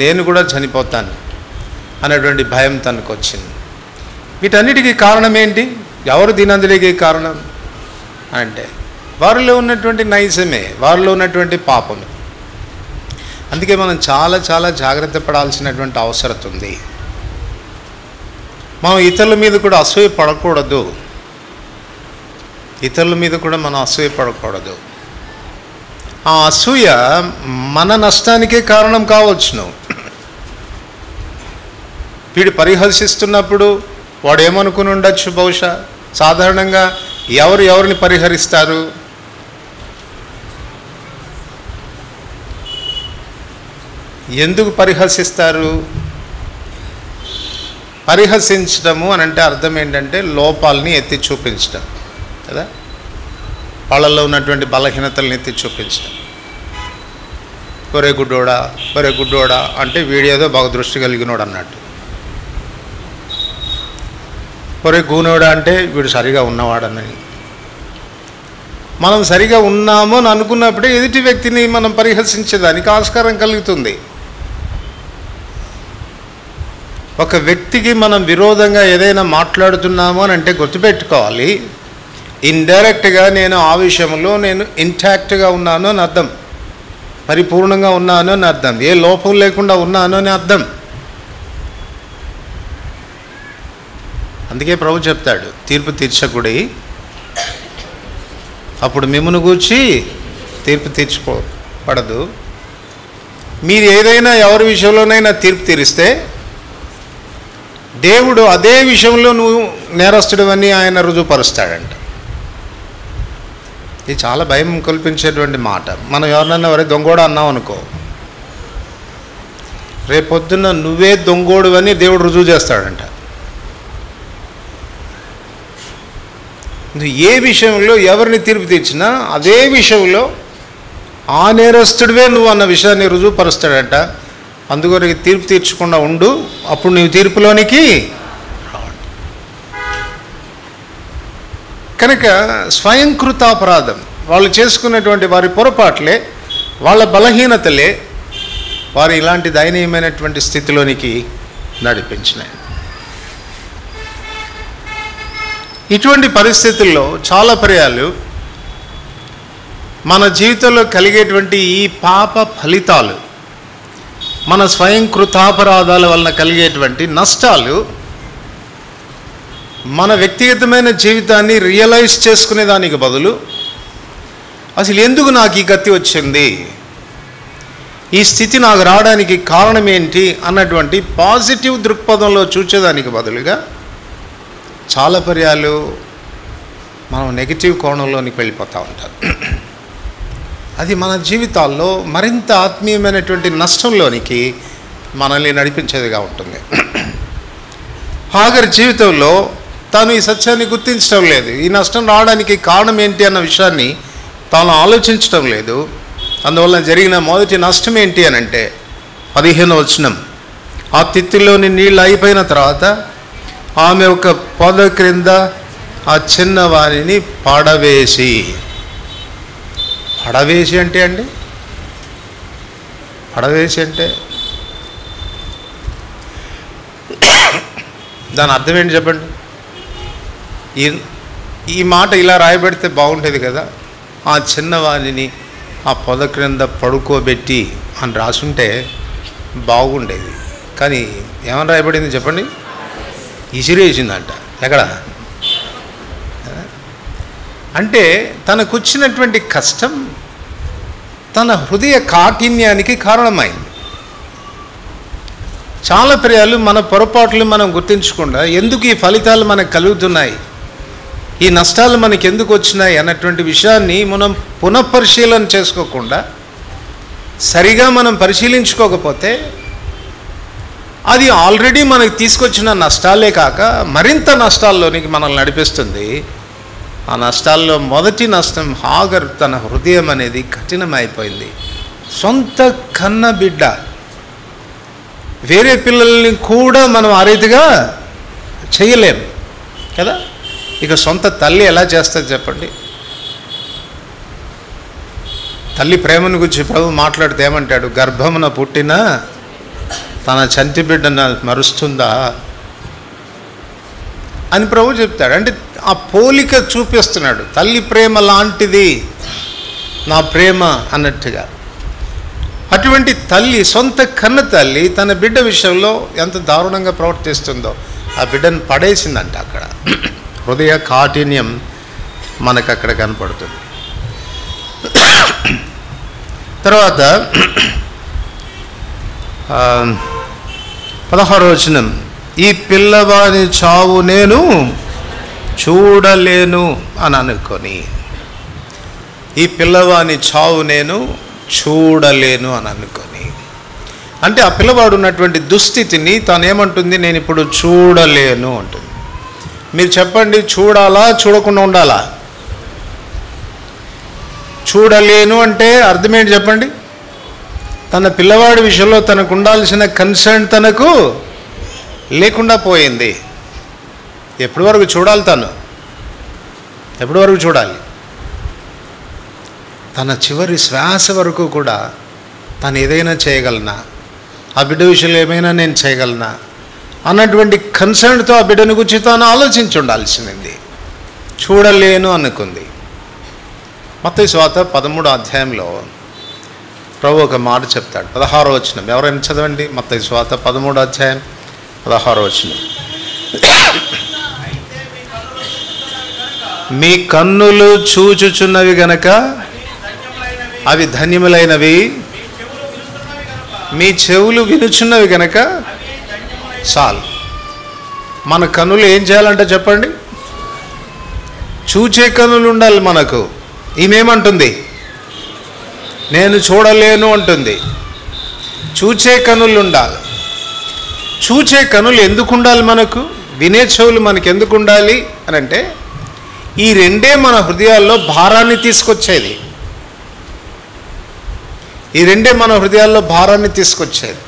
నేను కూడా చనిపోతాను అనేటువంటి భయం తనకు వచ్చింది. వీటన్నిటికీ కారణం ఏంటి? ఎవరు దీనందరికీ కారణం అంటే వారిలో ఉన్నటువంటి నైజమే, వారిలో ఉన్నటువంటి పాపము. అందుకే మనం చాలా చాలా జాగ్రత్త పడాల్సినటువంటి అవసరం ఉంది. మనం ఇతరుల మీద కూడా అసూయ పడకూడదు, ఇతరుల మీద కూడా మనం అసూయ పడకూడదు. ఆ అసూయ మన నష్టానికే కారణం కావచ్చును. వీడు పరిహసిస్తున్నప్పుడు వాడు ఏమనుకుని ఉండొచ్చు? బహుశా సాధారణంగా ఎవరిని పరిహరిస్తారు? ఎందుకు పరిహసిస్తారు? పరిహసించడము అని అంటే అర్థం ఏంటంటే లోపాలని ఎత్తి చూపించడం కదా, వాళ్ళల్లో ఉన్నటువంటి బలహీనతలను ఎత్తి చూపించడం. ఒరే గుడ్డోడా అంటే వీడేదో బాగా దృష్టి కలిగినోడు అన్నట్టు. ఒరే గూనోడా అంటే వీడు సరిగా ఉన్నవాడని. మనం సరిగా ఉన్నాము అని అనుకున్నప్పుడే ఎదుటి వ్యక్తిని మనం పరిహసించేదానికి ఆస్కారం కలుగుతుంది. ఒక వ్యక్తికి మనం విరోధంగా ఏదైనా మాట్లాడుతున్నాము అని అంటే గుర్తుపెట్టుకోవాలి, ఇండైరెక్ట్గా నేను ఆ విషయంలో నేను ఇంటాక్ట్గా ఉన్నాను అని అర్థం, పరిపూర్ణంగా ఉన్నాను అని అర్థం, ఏ లోపం లేకుండా ఉన్నాను అని అర్థం. అందుకే ప్రభు చెప్తాడు, తీర్పు తీర్చకుడి, అప్పుడు మిమ్మును గూర్చి తీర్పు తీర్చుకోపడదు. మీరు ఏదైనా ఎవరి విషయంలోనైనా తీర్పు తీరిస్తే దేవుడు అదే విషయంలో నువ్వు నేరస్తుడు అని ఆయన రుజువుపరుస్తాడంట. ఇది చాలా భయం కల్పించేటువంటి మాట. మనం ఎవరినన్నా వరే దొంగోడు అన్నాం అనుకో, రేపొద్దున్న నువ్వే దొంగోడు అని దేవుడు రుజువు చేస్తాడంట. నువ్వు ఏ విషయంలో ఎవరిని తీర్పు తీర్చినా అదే విషయంలో ఆ నేరస్తుడివే నువ్వు అన్న విషయాన్ని రుజువుపరుస్తాడంట. అందుకొరకు తీర్పు తీర్చకుండా ఉండు, అప్పుడు నువ్వు తీర్పులోనికి రావండి. కనుక స్వయంకృతాపరాధం, వాళ్ళు చేసుకున్నటువంటి వారి పొరపాట్లే, వాళ్ళ బలహీనతలే వారు ఇలాంటి దయనీయమైనటువంటి స్థితిలోనికి నడిపించినాయి. ఇటువంటి పరిస్థితుల్లో చాలా పర్యాలు మన జీవితంలో కలిగేటువంటి ఈ పాప ఫలితాలు, మన స్వయంకృతాపరాధాల వలన కలిగేటువంటి నష్టాలు మన వ్యక్తిగతమైన జీవితాన్ని రియలైజ్ చేసుకునే దానికి బదులు అసలు ఎందుకు నాకు ఈ గతి వచ్చింది, ఈ స్థితి నాకు రావడానికి కారణం ఏంటి అన్నటువంటి పాజిటివ్ దృక్పథంలో చూసేదానికి బదులుగా చాలా పర్యాలు మనం నెగిటివ్ కోణంలోనికి వెళ్ళిపోతూ ఉంటాం. అది మన జీవితాల్లో మరింత ఆత్మీయమైనటువంటి నష్టంలోనికి మనల్ని నడిపించేదిగా ఉంటుంది. హాగర్ జీవితంలో తాను ఈ సత్యాన్ని గుర్తించడం లేదు, ఈ నష్టం రావడానికి కారణం ఏంటి అన్న విషయాన్ని తాను ఆలోచించడం లేదు. అందువల్ల జరిగిన మొదటి నష్టం ఏంటి అని అంటే 15వ వచనం, ఆ తిత్తిలోని నీళ్ళు అయిపోయిన తర్వాత ఆమె ఒక పొద క్రింద ఆ చిన్నవారిని పడవేసి అంటే దాని అర్థం ఏంటి చెప్పండి? ఈ మాట ఇలా రాయబడితే బాగుంటుంది కదా, ఆ చిన్నవారిని ఆ పొద క్రింద పడుకోబెట్టి అని రాసుంటే బాగుండేది. కానీ ఏమని రాయబడింది చెప్పండి? ఇసిరేసిందంట. ఎక్కడ? అంటే తనకొచ్చినటువంటి కష్టం తన హృదయ కాఠిన్యానికి కారణమైంది. చాలా పర్యాలు మన పొరపాట్లు మనం గుర్తించకుండా ఎందుకు ఈ ఫలితాలు మనకు కలుగుతున్నాయి, ఈ నష్టాలు మనకి ఎందుకు వచ్చినాయి అన్నటువంటి విషయాన్ని మనం పునఃపరిశీలన చేసుకోకుండా సరిగా మనం పరిశీలించుకోకపోతే అది ఆల్రెడీ మనకు తీసుకొచ్చిన నష్టాలే కాక మరింత నష్టాల్లోనికి మనల్ని నడిపిస్తుంది. ఆ నష్టాల్లో మొదటి నష్టం హాగర్ తన హృదయం అనేది కఠినమైపోయింది. సొంత కన్న బిడ్డ, వేరే పిల్లల్ని కూడా మనం ఆ రీతిగా చేయలేం కదా. ఇక సొంత తల్లి ఎలా చేస్తుంది చెప్పండి. తల్లి ప్రేమను గురించి ప్రభు మాట్లాడితే ఏమంటాడు, గర్భమున పుట్టిన తన చంటి బిడ్డను మరుస్తుందా అని ప్రభు చెప్తాడు. అంటే ఆ పోలిక చూపిస్తున్నాడు. తల్లి ప్రేమ లాంటిది నా ప్రేమ అన్నట్టుగా. అటువంటి తల్లి, సొంత కన్న తల్లి తన బిడ్డ విషయంలో ఎంత దారుణంగా ప్రవర్తిస్తుందో ఆ బిడ్డను పడేసిందంట. అక్కడ హృదయ కాఠిన్యం మనకు అక్కడ కనపడుతుంది. తర్వాత 16వ వచనం, ఈ పిల్లవాని చావు నేను చూడలేను అని అనుకొని, ఈ పిల్లవాని చావు నేను చూడలేను అని అనుకొని, అంటే ఆ పిల్లవాడు ఉన్నటువంటి దుస్థితిని తానేమంటుంది, నేను ఇప్పుడు చూడలేను అంటుంది. మీరు చెప్పండి, చూడాలా చూడకుండా ఉండాలా? చూడలేను అంటే అర్థమేంటి చెప్పండి? తన పిల్లవాడి విషయంలో తనకు ఉండాల్సిన కన్సర్న్ తనకు లేకుండా పోయింది. ఎప్పటి వరకు చూడాలి? తను ఎప్పటి వరకు చూడాలి? తన చివరి శ్వాస వరకు కూడా తను ఏదైనా చేయగలనా, ఆ బిడ్డ విషయంలో ఏమైనా నేను చేయగలనా అన్నటువంటి కన్సర్న్తో ఆ బిడ్డను గురించి తాను ఆలోచించి ఉండాల్సింది. చూడలేను అనుకుంది. మత్తయి సువార్త 13వ అధ్యాయంలో ప్రభు ఒక మాట చెప్తాడు. 16వ వచనం ఎవరైనా చదవండి. మత్తయి సువార్త 13వ అధ్యాయం 16వ వచనం, మీ కన్నులు చూచుచున్నవి గనక అవి ధన్యములైనవి, మీ చెవులు వినుచున్నవి గనక చాలు. మన కన్నులు ఏం చేయాలంటే చెప్పండి, చూచే కన్నులు ఉండాలి మనకు. ఈమెమంటుంది, నేను చూడలేను అంటుంది. చూచే కన్నులు ఉండాలి. చూచే కన్నులు ఎందుకు ఉండాలి మనకు? వినే చెవులు మనకు ఎందుకు ఉండాలి అని అంటే, ఈ రెండే మన హృదయాల్లో భారాన్ని తీసుకొచ్చేది. ఈ రెండే మన హృదయాల్లో భారాన్ని తీసుకొచ్చేది.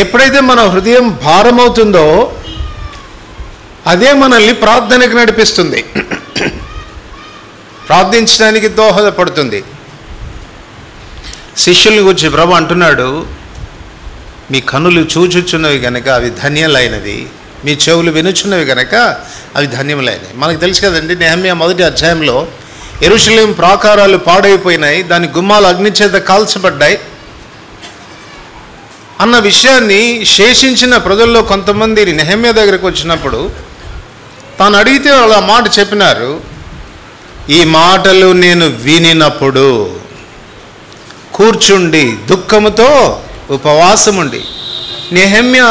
ఎప్పుడైతే మన హృదయం భారమవుతుందో అదే మనల్ని ప్రార్థనకు నడిపిస్తుంది, ప్రార్థించడానికి దోహదపడుతుంది. శిష్యుల్ని గురించి ప్రభు అంటున్నాడు, మీ కన్నులు చూచుచున్నవి కనుక అవి ధన్యలైనవి, మీ చెవులు వినుచున్నవి కనుక అవి ధన్యములైనవి. మనకు తెలుసు కదండి, నెహెమ్యా 1వ అధ్యాయంలో యెరూషలేము ప్రాకారాలు పాడైపోయినాయి, దాని గుమ్మాలు అగ్నిచేత కాల్చబడ్డాయి అన్న విషయాన్ని శేషించిన ప్రజల్లో కొంతమంది నెహెమ్యా దగ్గరకు వచ్చినప్పుడు తాను అడిగితే వాళ్ళు ఆ మాట చెప్పినారు. ఈ మాటలు నేను వినినప్పుడు కూర్చుండి దుఃఖముతో ఉపవాసముండి. నెహెమ్యా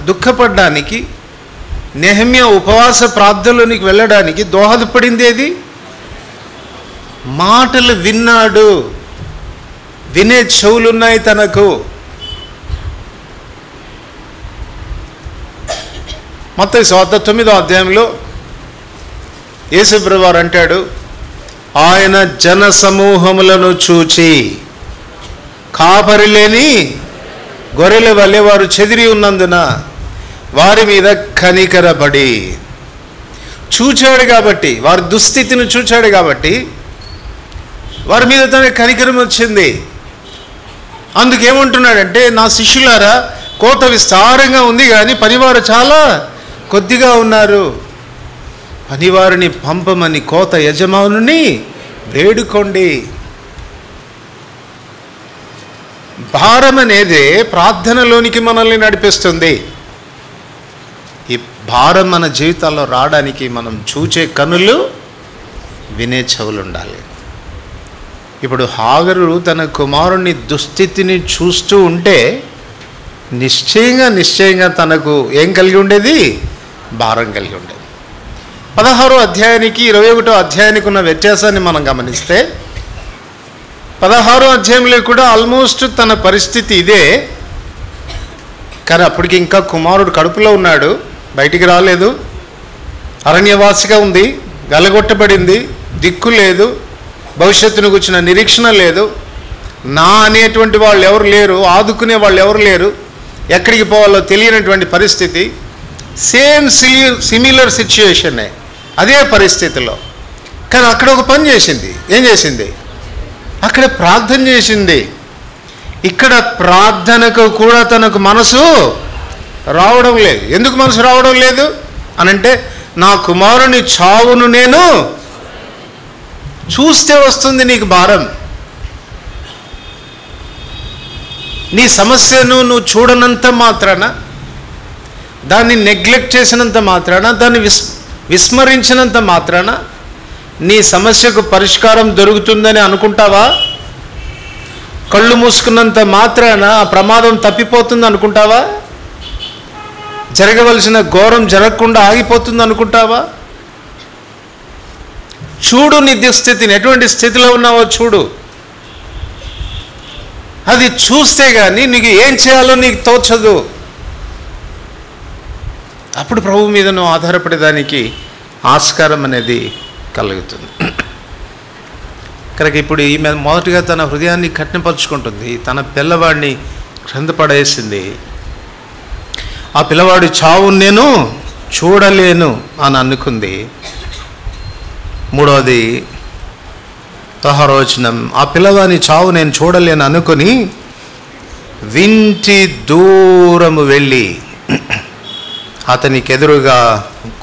దుఃఖపడ్డానికి, నెహెమ్యా ఉపవాస ప్రార్థనలోనికి వెళ్ళడానికి దోహదపడింది ఏది? మాటలు విన్నాడు, వినే చెవులున్నాయి తనకు. మత్తయి సువార్త 9వ అధ్యాయంలో యేసుప్రభు వారు అంటాడు, ఆయన జన సమూహములను చూచి కాపరి లేని గొర్రెల వలె వారు చెదిరి ఉన్నందున వారి మీద కనికరపడి. చూచాడు కాబట్టి, వారి దుస్థితిని చూచాడు కాబట్టి వారి మీద తన కనికరం వచ్చింది. అందుకేమంటున్నాడంటే, నా శిష్యులారా, కోత విస్తారంగా ఉంది కానీ పనివారు చాలా కొద్దిగా ఉన్నారు. పనివారిని పంపమని కోత యజమానుని వేడుకోండి. భారం అనేది ప్రార్థనలోనికి మనల్ని నడిపిస్తుంది. ఈ భారం మన జీవితాల్లో రావడానికి మనం చూచే కన్నులు వినే చెవులు ఉండాలి. ఇప్పుడు హాగరు తన కుమారుని దుస్థితిని చూస్తూ ఉంటే నిశ్చయంగా తనకు ఏం కలిగి ఉండేది? భారం కలిగి ఉండేది. 16వ అధ్యాయానికి 21వ అధ్యాయానికి ఉన్న వ్యత్యాసాన్ని మనం గమనిస్తే 16వ అధ్యాయంలో కూడా ఆల్మోస్ట్ తన పరిస్థితి ఇదే. కానీ అప్పటికి ఇంకా కుమారుడు కడుపులో ఉన్నాడు, బయటికి రాలేదు, అరణ్యవాసిగా ఉంది, గలగొట్టబడింది, దిక్కు లేదు, భవిష్యత్తును గురించిన నిరీక్షణ లేదు, నా అనేటువంటి వాళ్ళు ఎవరు లేరు, ఆదుకునే వాళ్ళు ఎవరు లేరు, ఎక్కడికి పోవాలో తెలియనటువంటి పరిస్థితి. సేమ్ సిమిలర్ సిచ్యుయేషనే, అదే పరిస్థితిలో. కానీ అక్కడ ఒక పని చేసింది. ఏం చేసింది? అక్కడ ప్రార్థన చేసింది. ఇక్కడ ప్రార్థనకు కూడా తనకు మనసు రావడం లేదు. ఎందుకు మనసు రావడం లేదు అనంటే, నా కుమారుని చావును నేను చూస్తే వస్తుంది నీకు భారం. నీ సమస్యను నువ్వు చూడనంత మాత్రాన, దాన్ని నెగ్లెక్ట్ చేసినంత మాత్రాన, దాన్ని విస్మరించినంత మాత్రాన నీ సమస్యకు పరిష్కారం దొరుకుతుందని అనుకుంటావా? కళ్ళు మూసుకున్నంత మాత్రాన ఆ ప్రమాదం తప్పిపోతుంది అనుకుంటావా? జరగవలసిన ఘోరం జరగకుండా ఆగిపోతుంది అనుకుంటావా? చూడు నీ దుస్థితిని, ఎటువంటి స్థితిలో ఉన్నావో చూడు. అది చూస్తే కానీ నీకు ఏం చేయాలో నీకు తోచదు. అప్పుడు ప్రభు మీద నువ్వు ఆధారపడేదానికి ఆస్కారం అనేది కలుగుతుంది. కనుక ఇప్పుడు ఈమె మొదటిగా తన హృదయాన్ని కఠినపరుచుకుంటుంది. తన పిల్లవాడిని క్రింద పడేసింది. ఆ పిల్లవాడి చావును నేను చూడలేను అని అనుకుంది. మూడవది 16వ వచనం, ఆ పిల్లవాని చావు నేను చూడలేను అనుకుని వింటి దూరము వెళ్ళి అతనికి ఎదురుగా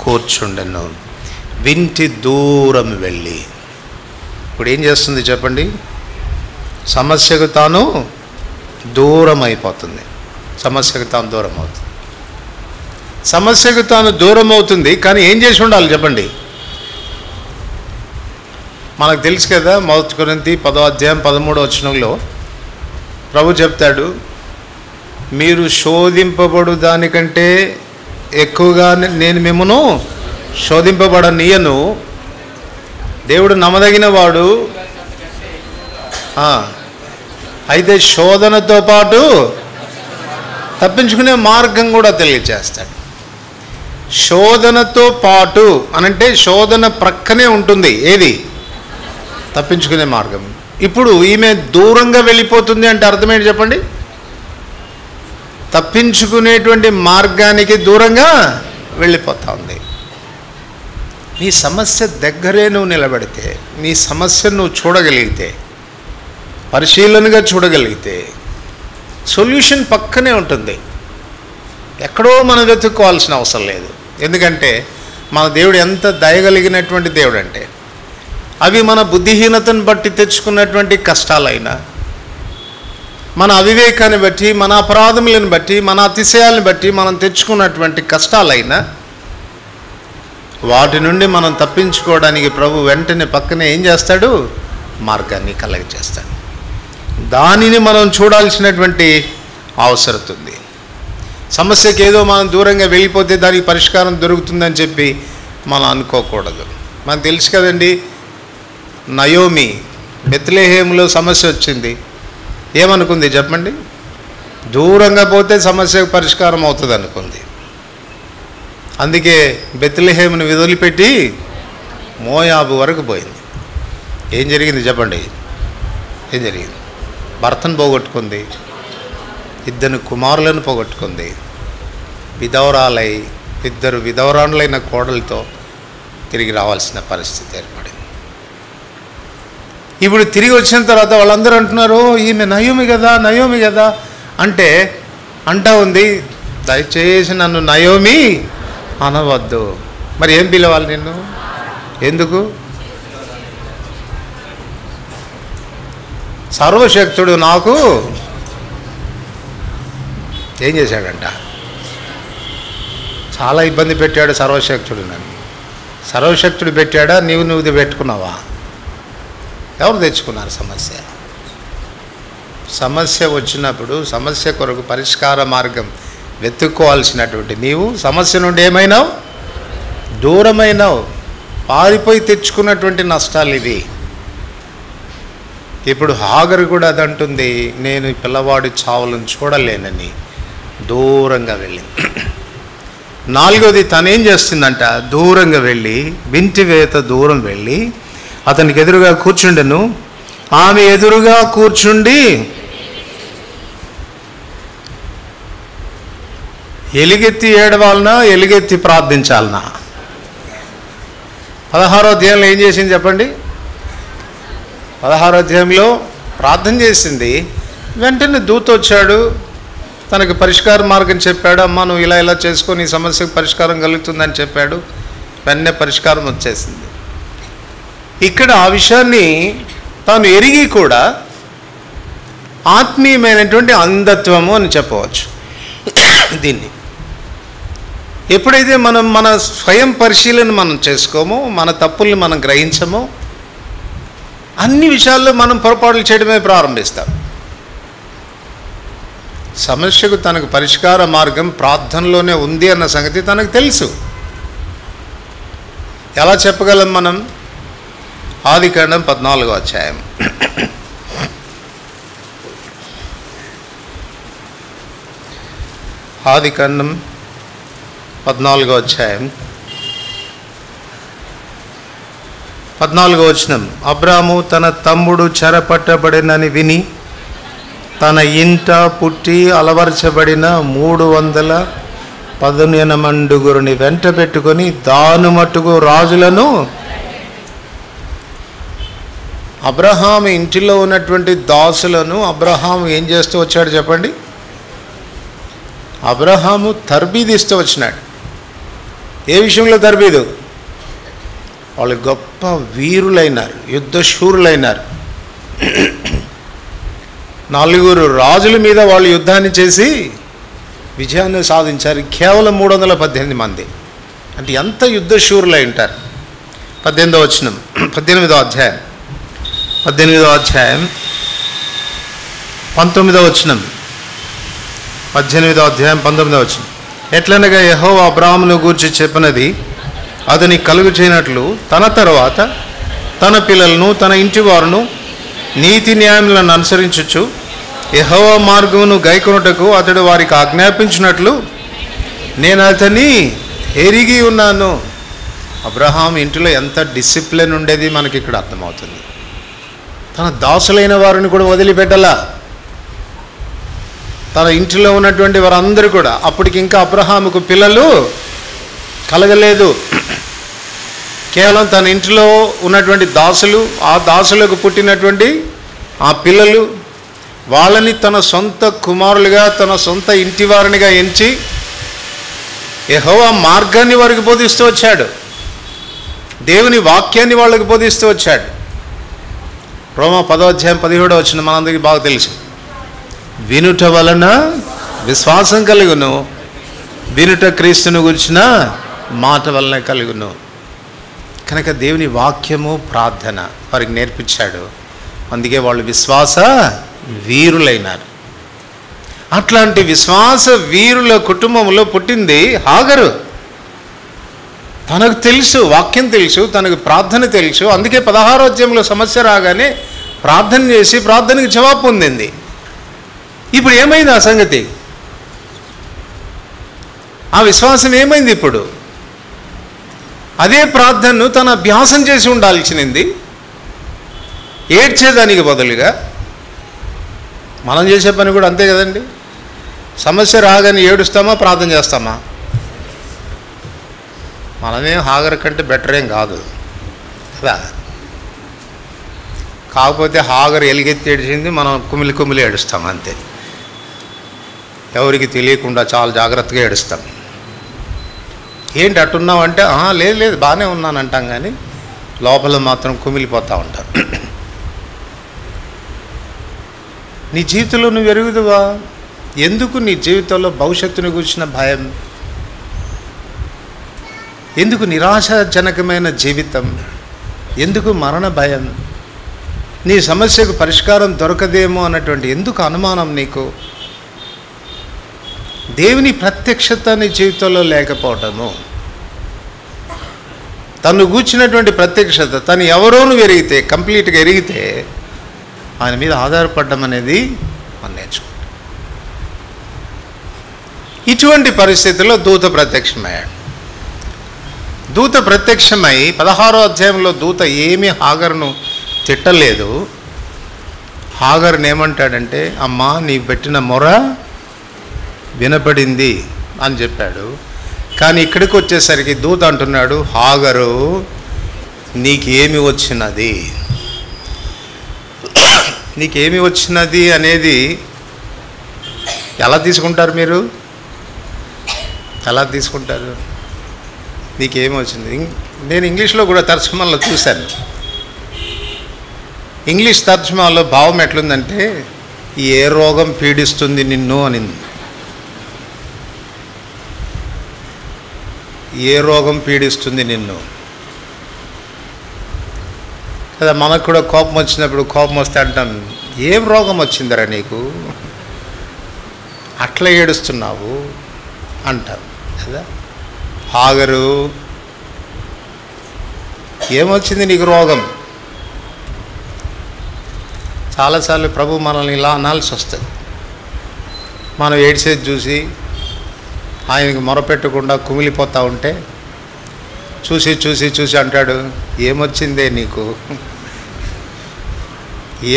కూర్చుండెను. వింటి దూరం వెళ్ళి ఇప్పుడు ఏం చేస్తుంది చెప్పండి? సమస్యకు తాను దూరం అయిపోతుంది. సమస్యకు తాను దూరం అవుతుంది. సమస్యకు తాను దూరం అవుతుంది. కానీ ఏం చేసి ఉండాలి చెప్పండి? మనకు తెలుసు కదా, 1 కొరింథీ 10వ అధ్యాయం 13వ వచనంలో ప్రభు చెప్తాడు, మీరు శోధింపబడు దానికంటే ఎక్కువగా నేను మిమ్మను శోధింపబడనీయను. దేవుడు నమ్మదగిన వాడు. అయితే శోధనతో పాటు తప్పించుకునే మార్గం కూడా తెలియజేస్తాడు. శోధనతో పాటు అనంటే శోధన ప్రక్కనే ఉంటుంది ఏది? తప్పించుకునే మార్గం. ఇప్పుడు ఈమె దూరంగా వెళ్ళిపోతుంది అంటే అర్థమేంటి చెప్పండి? తప్పించుకునేటువంటి మార్గానికి దూరంగా వెళ్ళిపోతా ఉంది. నీ సమస్య దగ్గరే నువ్వు నిలబడితే, నీ సమస్యను నువ్వు చూడగలిగితే, పరిశీలనగా చూడగలిగితే సొల్యూషన్ పక్కనే ఉంటుంది. ఎక్కడో మనం వెతుక్కోవాల్సిన అవసరం లేదు. ఎందుకంటే మన దేవుడు ఎంత దయగలిగినటువంటి దేవుడు అంటే, అవి మన బుద్ధిహీనతను బట్టి తెచ్చుకున్నటువంటి కష్టాలైనా, మన అవివేకాన్ని బట్టి, మన అపరాధములను బట్టి, మన అతిశయాలను బట్టి మనం తెచ్చుకున్నటువంటి కష్టాలైనా వాటి నుండి మనం తప్పించుకోవడానికి ప్రభు వెంటనే పక్కనే ఏం చేస్తాడు? మార్గాన్ని కలగజేస్తాడు. దానిని మనం చూడాల్సినటువంటి అవసరం ఉంది. సమస్యకి ఏదో మనం దూరంగా వెళ్ళిపోతే దానికి పరిష్కారం దొరుకుతుందని చెప్పి మనం అనుకోకూడదు. మనకు తెలుసు కదండి, నయోమి బెత్లెహేములో సమస్య వచ్చింది. ఏమనుకుంది చెప్పండి? దూరంగా పోతే సమస్యకు పరిష్కారం అవుతుంది అనుకుంది. అందుకే బెత్లెహేమును వదిలిపెట్టి మోయాబు వరకు పోయింది. ఏం జరిగింది చెప్పండి? ఏం జరిగింది? భర్తను పోగొట్టుకుంది, 2 కుమారులను పోగొట్టుకుంది, విధవరాలై 2 విధవరాండ్లైన కోడలతో తిరిగి రావాల్సిన పరిస్థితి ఏర్పడింది. ఇప్పుడు తిరిగి వచ్చిన తర్వాత వాళ్ళందరూ అంటున్నారు, ఈమె నయోమి కదా అంటే అంటా ఉంది, దయచేసి నన్ను నయోమి అనవద్దు. మరి ఏం పిలవాలి నిన్ను? ఎందుకు? సర్వశక్తుడు నాకు ఏం చేశాడంట? చాలా ఇబ్బంది పెట్టాడు సర్వశక్తుడు నన్ను. సర్వశక్తుడు పెట్టాడా, నువ్వు పెట్టుకున్నావా? ఎవరు తెచ్చుకున్నారు సమస్య? సమస్య వచ్చినప్పుడు సమస్య కొరకు పరిష్కార మార్గం వెతుక్కోవాల్సినటువంటి నీవు సమస్య నుండి ఏమైనావు? దూరమైనావు. పారిపోయి తెచ్చుకున్నటువంటి నష్టాలు ఇవి. ఇప్పుడు హాగరు కూడా అదంటుంది, నేను పిల్లవాడి చావులను చూడలేనని దూరంగా వెళ్ళింది. నాలుగోది తనేం చేస్తుందంట, దూరంగా వెళ్ళి వింటివేత దూరం వెళ్ళి అతనికి ఎదురుగా కూర్చుండెను. ఆమె ఎదురుగా కూర్చుండి ఎలుగెత్తి ఏడవాలనా, ఎలుగెత్తి ప్రార్థించాలనా? 16వ అధ్యాయంలో ఏం చేసింది చెప్పండి? 16వ అధ్యాయంలో ప్రార్థన చేసింది. వెంటనే దూత వచ్చాడు, తనకు పరిష్కార మార్గం చెప్పాడు. అమ్మ నువ్వు ఇలా ఇలా చేసుకొని ఈ సమస్యకు పరిష్కారం కలుగుతుందని చెప్పాడు. వెంటనే పరిష్కారం వచ్చేసింది. ఇక్కడ ఆ విషయాన్ని తాను ఎరిగి కూడా ఆత్మీయమైనటువంటి అంధత్వము అని చెప్పవచ్చు దీన్ని. ఎప్పుడైతే మనం మన స్వయం పరిశీలన మనం చేసుకోమో, మన తప్పుల్ని మనం గ్రహించమో, అన్ని విషయాల్లో మనం పొరపాట్లు చేయడమే ప్రారంభిస్తాం. సమస్యకు తనకు పరిష్కార మార్గం ప్రార్థనలోనే ఉంది అన్న సంగతి తనకు తెలుసు. ఎలా చెప్పగలం మనం? ఆదికాండం 14వ అధ్యాయం. ఆదికాండం 14వ అధ్యాయం 14వ వచనం. అబ్రాము తన తమ్ముడు చెరపట్టబడినని విని తన ఇంట పుట్టి అలవర్చబడిన 318 వెంట పెట్టుకొని దాను మట్టుకు రాజులను. అబ్రహాము ఇంటిలో ఉన్నటువంటి దాసులను అబ్రహాము ఏం చేస్తూ వచ్చాడు చెప్పండి? అబ్రహాము తర్బీదిస్తూ వచ్చినాడు. ఏ విషయంలో తర్బీదు? వాళ్ళు గొప్ప వీరులైనారు, యుద్ధశూరులైనారు. 4 రాజుల మీద వాళ్ళు యుద్ధాన్ని చేసి విజయాన్ని సాధించారు. కేవలం 318 మంది. అంటే ఎంత యుద్ధశూరులై ఉంటారు. 18వ వచనం, 18వ అధ్యాయం 19వ వచనం. 18వ అధ్యాయం 19వ వచనం. ఎట్లనగా యెహోవా అబ్రాహామును గూర్చి చెప్పినది అతని కలుగు చేయనట్లు తన తర్వాత తన పిల్లలను తన ఇంటి వారును నీతి న్యాయములను అనుసరించచ్చు యెహోవా మార్గమును గైకొనుటకు అతడు వారికి ఆజ్ఞాపించినట్లు నేను అతన్ని ఎరిగి ఉన్నాను. అబ్రహాం ఇంటిలో ఎంత డిసిప్లిన్ ఉండేది మనకి ఇక్కడ అర్థమవుతుంది. తన దాసులైన వారిని కూడా వదిలిపెట్టలా. తన ఇంటిలో ఉన్నటువంటి వారందరూ కూడా, అప్పటికి ఇంకా అబ్రహాముకు పిల్లలు కలగలేదు. కేవలం తన ఇంటిలో ఉన్నటువంటి దాసులు, ఆ దాసులకు పుట్టినటువంటి ఆ పిల్లలు, వాళ్ళని తన సొంత కుమారులుగా తన సొంత ఇంటి వారినిగా ఎంచి యెహోవా మార్గాన్ని వారికి బోధిస్తూ వచ్చాడు. దేవుని వాక్యాన్ని వాళ్ళకి బోధిస్తూ వచ్చాడు. రోమా 10వ అధ్యాయం 17వ వచనం మనందరికీ బాగా తెలుసు. వినుట వలన విశ్వాసం కలుగును, వినుట క్రీస్తును గురించిన మాట వలన కలుగును. కనుక దేవుని వాక్యము ప్రార్థన వారికి నేర్పించాడు. అందుకే వాళ్ళు విశ్వాస వీరులైనారు. అట్లాంటి విశ్వాస వీరుల కుటుంబంలో పుట్టింది హాగరు. తనకు తెలుసు, వాక్యం తెలుసు, తనకు ప్రార్థన తెలుసు. అందుకే 16వ అధ్యాయంలో సమస్య రాగానే ప్రార్థన చేసి ప్రార్థనకి జవాబు పొందింది. ఇప్పుడు ఏమైంది ఆ సంగతి? ఆ విశ్వాసం ఏమైంది? ఇప్పుడు అదే ప్రార్థనను తన అభ్యాసం చేసి ఉండాల్సింది. ఏడ్చేదానికి బదులుగా మనం చేసే పని కూడా అంతే కదండి. సమస్య రాగానే ఏడుస్తామా, ప్రార్థన చేస్తామా? మనమేం హాగర్ కంటే బెటర్ ఏం కాదు కదా. కాకపోతే హాగర్ ఎలుగెత్తి ఏడిచింది, మనం కుమిలి కుమిలి ఏడుస్తాం అంతే. ఎవరికి తెలియకుండా చాలా జాగ్రత్తగా ఏడుస్తాం. ఏంటి అట్టున్నావంటే లేదు లేదు బాగానే ఉన్నాను అంటాం, కానీ లోపల మాత్రం కుమిలిపోతూ ఉంటాం. నీ జీవితంలో నువ్వు ఎరుగుదువా? ఎందుకు నీ జీవితంలో భవిష్యత్తుని గురించిన భయం? ఎందుకు నిరాశాజనకమైన జీవితం? ఎందుకు మరణ భయం? నీ సమస్యకు పరిష్కారం దొరకదేమో అన్నటువంటి ఎందుకు అనుమానం నీకు? దేవుని ప్రత్యక్షత నీ జీవితంలో లేకపోవటము, తను కూర్చున్నటువంటి ప్రత్యక్షత, తను ఎవరోను ఎరిగితే, కంప్లీట్గా ఎరిగితే ఆయన మీద ఆధారపడడం అనేది మనం నేర్చుకుంటాం. ఇటువంటి పరిస్థితుల్లో దూత ప్రత్యక్షమయ్యాడు. దూత ప్రత్యక్షమై 16వ అధ్యాయంలో దూత ఏమీ హాగరును తిట్టలేదు. హాగరుని ఏమంటాడంటే, అమ్మా నీ పెట్టిన మొర వినపడింది అని చెప్పాడు. కానీ ఇక్కడికి వచ్చేసరికి దూత అంటున్నాడు, హాగరు నీకేమి వచ్చినది? నీకేమి వచ్చినది అనేది ఎలా తీసుకుంటారు మీరు? ఎలా తీసుకుంటారు? నీకేమి వచ్చింది? నేను ఇంగ్లీష్లో కూడా తర్జుమాలో చూశాను. ఇంగ్లీష్ తర్జుమాలో భావం ఎట్లుందంటే, ఏ రోగం పీడిస్తుంది నిన్ను అనింది. ఏ రోగం పీడిస్తుంది నిన్ను కదా. మనకు కూడా కోపం వచ్చినప్పుడు, కోపం వస్తే అంటాం, ఏం రోగం వచ్చిందరా నీకు, అట్లా ఏడుస్తున్నావు అంటారు కదా. హాగరు ఏమొచ్చింది నీకు రోగం? చాలాసార్లు ప్రభు మనల్ని ఇలా అనాల్సి వస్తుంది. మనం ఏడ్చేది చూసి ఆయనకి మొరపెట్టకుండా కుమిలిపోతూ ఉంటే చూసి చూసి చూసి అంటాడు, ఏమొచ్చిందే నీకు,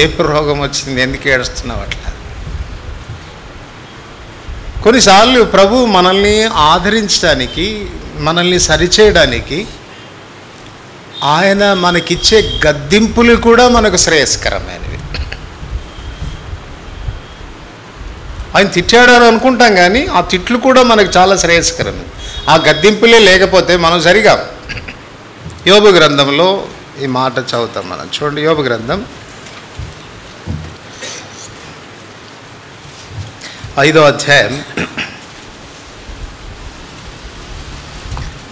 ఏం రోగం వచ్చింది, ఎందుకు ఏడుస్తున్నావు అట్లా. కొన్నిసార్లు ప్రభు మనల్ని ఆదరించడానికి, మనల్ని సరిచేయడానికి ఆయన మనకిచ్చే గద్దింపులు కూడా మనకు శ్రేయస్కరమైనవి. ఆయన తిట్టాడని అనుకుంటాం, కానీ ఆ తిట్లు కూడా మనకు చాలా శ్రేయస్కరం. ఆ గద్దింపులే లేకపోతే మనం సరిగా. యోబు గ్రంథంలో ఈ మాట చదువుతాం మనం. చూడండి, యోబు గ్రంథం 5వ అధ్యాయం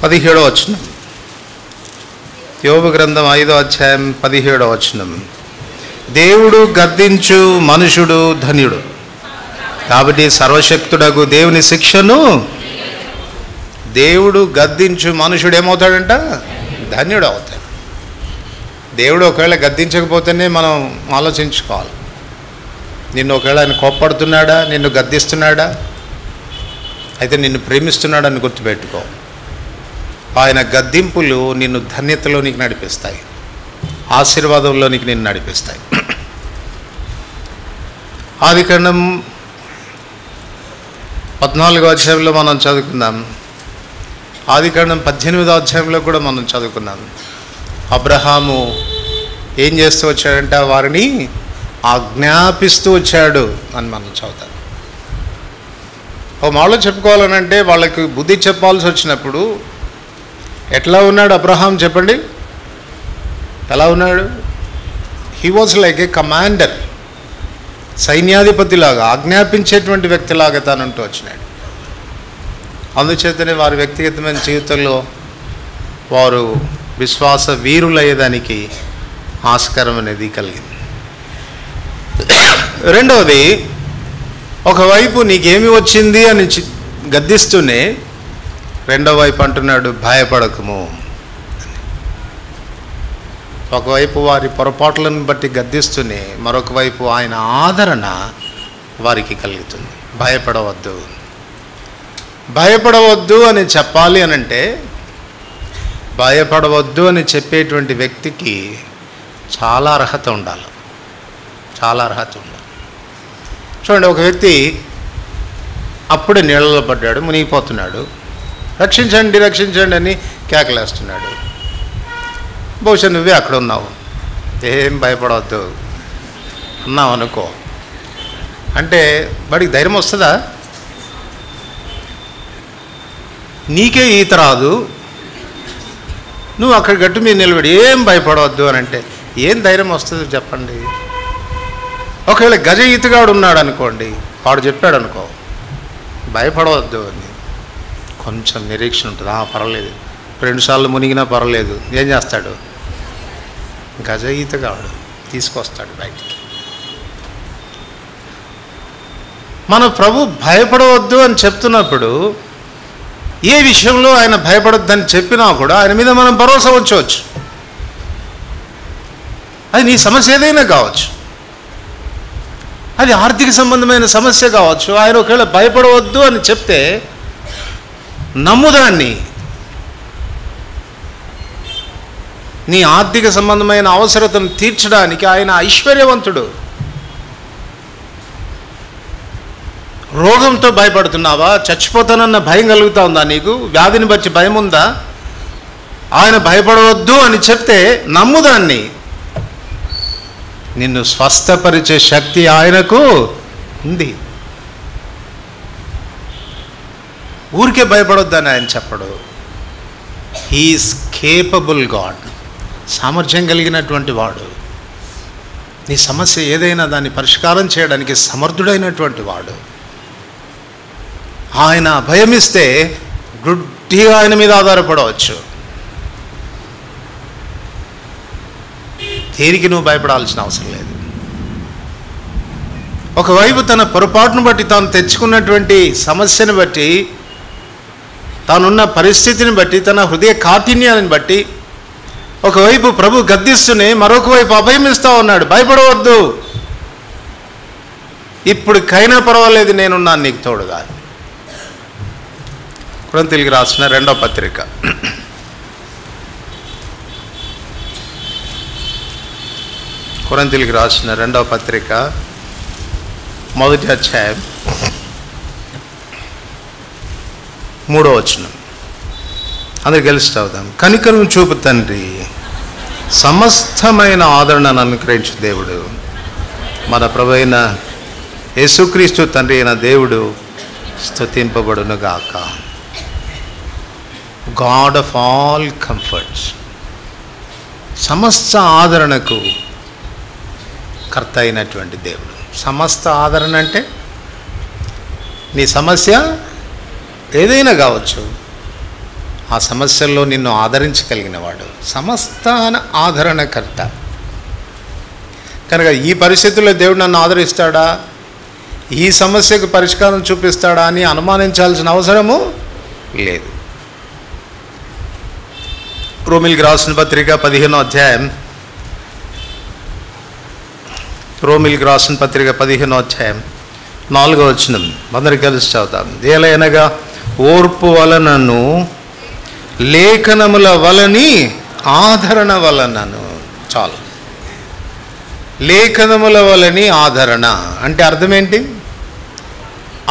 17వ వచనం. యోబు గ్రంథం 5వ అధ్యాయం 17వ వచనం. దేవుడు గద్దించు మనుషుడు ధన్యుడు, కాబట్టి సర్వశక్తుడగు దేవుని శిక్షను. దేవుడు గద్దించు మనుషుడు ఏమవుతాడంట? ధన్యుడు అవుతాడు. దేవుడు ఒకవేళ గద్దించకపోతేనే మనం ఆలోచించుకోవాలి. నిన్ను ఒకవేళ ఆయన కోప్పడుతున్నాడా, నిన్ను గద్దిస్తున్నాడా, అయితే నిన్ను ప్రేమిస్తున్నాడని గుర్తుపెట్టుకో. ఆయన గద్దింపులు నిన్ను ధన్యతలోనికి నడిపిస్తాయి, ఆశీర్వాదంలోనికి నిన్ను నడిపిస్తాయి. ఆదికాండం 14వ అధ్యాయంలో మనం చదువుకుందాం. ఆదికాండం 18వ అధ్యాయంలో కూడా మనం చదువుకున్నాం. అబ్రహాము ఏం చేస్తూ వచ్చాడంటే వారిని ఆజ్ఞాపిస్తూ వచ్చాడు అని మనం చదువుతాం. ఒక మాటలో చెప్పుకోవాలనంటే వాళ్ళకి బుద్ధి చెప్పాల్సి వచ్చినప్పుడు ఎట్లా ఉన్నాడు అబ్రహాం చెప్పండి? ఎలా ఉన్నాడు? He was like a commander, సైన్యాధిపతిలాగా, ఆజ్ఞాపించేటువంటి వ్యక్తిలాగా తానంటూ వచ్చినాడు. అందుచేతనే వారి వ్యక్తిగతమైన జీవితంలో వారు విశ్వాస వీరులయ్యేదానికి ఆస్కారం అనేది కలిగింది. రెండవది, ఒకవైపు నీకేమి వచ్చింది అని గద్దిస్తూనే రెండో వైపు అంటున్నాడు భయపడకము. ఒకవైపు వారి పొరపాట్లను బట్టి గద్దిస్తూనే మరొక వైపు ఆయన ఆదరణ వారికి కలుగుతుంది. భయపడవద్దు, భయపడవద్దు అని చెప్పాలి అనంటే, భయపడవద్దు అని చెప్పేటువంటి వ్యక్తికి చాలా అర్హత ఉండాలి, చాలా అర్హత ఉండాలి. చూడండి, ఒక వ్యక్తి అప్పుడే నీళ్ళలో పడ్డాడు, మునిగిపోతున్నాడు. రక్షించండి రక్షించండి అని కేకలేస్తున్నాడు. బహుశా నువ్వే అక్కడ ఉన్నావు, ఏం భయపడవద్దు అన్నావు అనుకో, అంటే వాడికి ధైర్యం వస్తుందా? నీకే ఈత రాదు, నువ్వు అక్కడ గట్టు మీద నిలబడి ఏం భయపడవద్దు అని అంటే ఏం ధైర్యం వస్తుంది చెప్పండి? ఒకవేళ గజ ఈతగాడు ఉన్నాడు అనుకోండి, వాడు చెప్పాడు అనుకో భయపడవద్దు అని, కొంచెం నిరీక్షణ ఉంటుంది. పర్వాలేదు 2 సార్లు మునిగినా పర్వాలేదు, ఏం చేస్తాడు? గజ ఈతగాడు తీసుకొస్తాడు బయటికి. మన ప్రభు భయపడవద్దు అని చెప్తున్నప్పుడు ఏ విషయంలో ఆయన భయపడొద్దని చెప్పినా కూడా ఆయన మీద మనం భరోసా ఉంచవచ్చు. అది నీ సమస్య ఏదైనా కావచ్చు, అది ఆర్థిక సంబంధమైన సమస్య కావచ్చు. ఆయన ఒకవేళ భయపడవద్దు అని చెప్తే నమ్ముదాన్ని. నీ ఆర్థిక సంబంధమైన అవసరతను తీర్చడానికి ఆయన ఐశ్వర్యవంతుడు. రోగంతో భయపడుతున్నావా? చచ్చిపోతానన్న భయం కలుగుతా ఉందా నీకు? వ్యాధిని బట్టి భయం ఉందా? ఆయన భయపడవద్దు అని చెప్తే నమ్ముదాన్ని. నిన్ను స్వస్థపరిచే శక్తి ఆయనకు ఉంది. ఊరికే భయపడొద్దని ఆయన చెప్పడు. హీఈస్ కేపబుల్ గాడ్, సామర్థ్యం కలిగినటువంటి వాడు. నీ సమస్య ఏదైనా దాన్ని పరిష్కారం చేయడానికి సమర్థుడైనటువంటి వాడు. ఆయన భయమిస్తే గుడ్డిగా ఆయన మీద ఆధారపడవచ్చు. దేనికి నువ్వు భయపడాల్సిన అవసరం లేదు. ఒకవైపు తన పొరపాటును బట్టి, తాను తెచ్చుకున్నటువంటి సమస్యను బట్టి, తానున్న పరిస్థితిని బట్టి, తన హృదయ కాఠిన్యాన్ని బట్టి ఒకవైపు ప్రభు గద్దిస్తూనే మరొక వైపు అభయమిస్తూ ఉన్నాడు. భయపడవద్దు, ఇప్పటికైనా పర్వాలేదు, నేనున్నాను నీకు తోడుగా. కొరింథీయులకు రాసిన 2వ పత్రిక, కొరింథీయులకు రాసిన 2వ పత్రిక 1వ అధ్యాయం 3వ వచనం. అందరికి కలిసి చదువుదాం. కనికరం చూపు తండ్రి, సమస్తమైన ఆదరణను అనుగ్రహించు దేవుడు, మన ప్రభువైన యేసుక్రీస్తు తండ్రి అయిన దేవుడు స్తుతింపబడును గాక. గాడ్ ఆఫ్ ఆల్ కంఫర్ట్స్, సమస్త ఆదరణకు కర్త అయినటువంటి దేవుడు. సమస్త ఆదరణ అంటే నీ సమస్య ఏదైనా కావచ్చు, ఆ సమస్యల్లో నిన్ను ఆదరించగలిగిన వాడు సమస్త ఆదరణకర్త. కనుక ఈ పరిస్థితుల్లో దేవుడు నన్ను ఆదరిస్తాడా, ఈ సమస్యకు పరిష్కారం చూపిస్తాడా అని అనుమానించాల్సిన అవసరము లేదు. రోమిలికి రాసిన పత్రిక 15వ అధ్యాయం, రోమిలికి రాసిన పత్రిక 15వ అధ్యాయం 4వ వచనం. అందరికి కలిసి చదువుతాం. ఏలైనగా ఓర్పు వలనను లేఖనముల వలని ఆదరణ వలనను. చాలు. లేఖనముల వలని ఆదరణ అంటే అర్థం ఏంటి?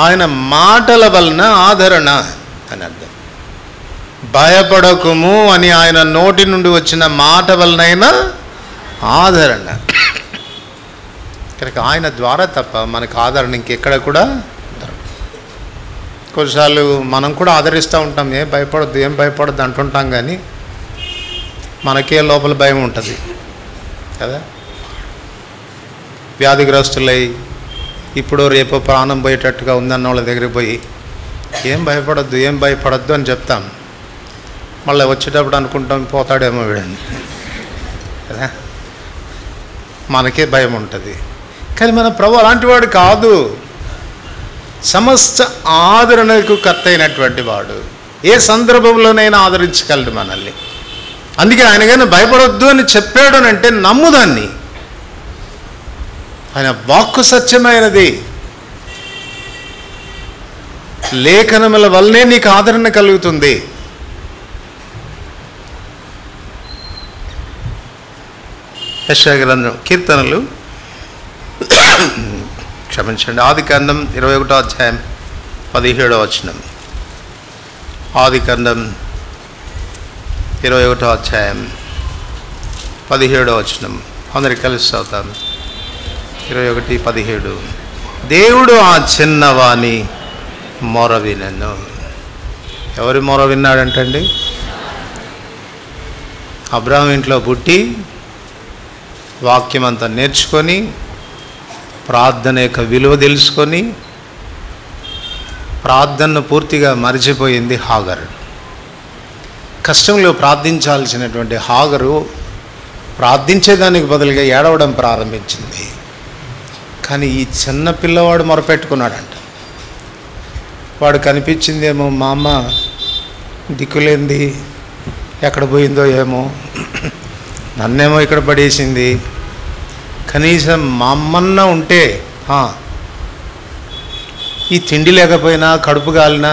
ఆయన మాటల వలన ఆదరణ అని అర్థం. భయపడకుము అని ఆయన నోటి నుండి వచ్చిన మాట వలనైనా ఆదరణ. కనుక ఆయన ద్వారా తప్ప మనకు ఆదరణ ఇంకెక్కడ కూడా దొరకదు. కొన్నిసార్లు మనం కూడా ఆదరిస్తూ ఉంటాం, ఏం భయపడద్దు ఏం భయపడద్దు అంటుంటాం, కానీ మనకే లోపల భయం ఉంటుంది కదా. వ్యాధిగ్రస్తులై ఇప్పుడు రేపు ప్రాణం పోయేటట్టుగా ఉందన్న వాళ్ళ దగ్గరికి పోయి ఏం భయపడద్దు అని చెప్తాం. మళ్ళీ వచ్చేటప్పుడు అనుకుంటాం పోతాడేమో వీడని కదా, మనకే భయం ఉంటుంది. కానీ మన ప్రభు అలాంటి వాడు కాదు. సమస్త ఆదరణకు కర్త అయినటువంటి వాడు. ఏ సందర్భంలోనైనా ఆదరించగలడు మనల్ని. అందుకే ఆయన కానీ భయపడొద్దు అని చెప్పాడు అంటే నమ్ముదాన్ని. ఆయన వాక్కు సత్యమైనది. లేఖనముల వల్లనే నీకు ఆదరణ కలుగుతుంది. యెషయా గ్రంథం కీర్తనలు క్షమించండి, ఆదికాండం 21వ అధ్యాయం 17వ వచనం. ఆదికాండం 21వ అధ్యాయం 17వ వచనం. అందరికి కలిసి చదువుతాం. 21:17. దేవుడు ఆ చిన్నవాణి మొర వినెను. ఎవరి మొర విన్నాడంటండి? అబ్రాహాం ఇంట్లో పుట్టి వాక్యం అంతా నేర్చుకొని ప్రార్థన యొక్క విలువ తెలుసుకొని ప్రార్థనను పూర్తిగా మరిచిపోయింది హాగర్. కష్టంలో ప్రార్థించాల్సినటువంటి హాగరు ప్రార్థించేదానికి బదులుగా ఏడవడం ప్రారంభించింది. కానీ ఈ చిన్న పిల్లవాడు మొరపెట్టుకున్నాడంట. వాడు కనిపించిందేమో, మా అమ్మ దిక్కులేంది, ఎక్కడ పోయిందో ఏమో, నన్నేమో ఇక్కడ పడేసింది, కనీసం మా అమ్మన్నా ఉంటే ఈ తిండి లేకపోయినా కడుపు కాలినా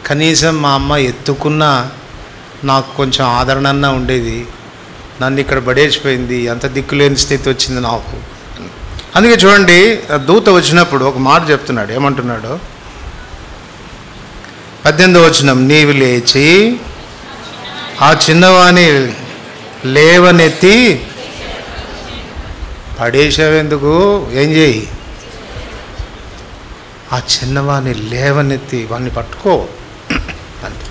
కనీసం మా అమ్మ ఎత్తుకున్నా నాకు కొంచెం ఆదరణన్నా ఉండేది, నన్ను ఇక్కడ పడేసిపోయింది, అంత దిక్కులేని స్థితి వచ్చింది నాకు. అందుకే చూడండి, దూత వచ్చినప్పుడు ఒక మాట చెప్తున్నాడు. ఏమంటున్నాడు? 18వ వచనం, నీవు లేచి ఆ చిన్నవాణి లేవనెత్తి పడేసావెందుకు, ఏం చేయి, ఆ చిన్నవాణి లేవనెత్తి వాడిని పట్టుకో అంతే.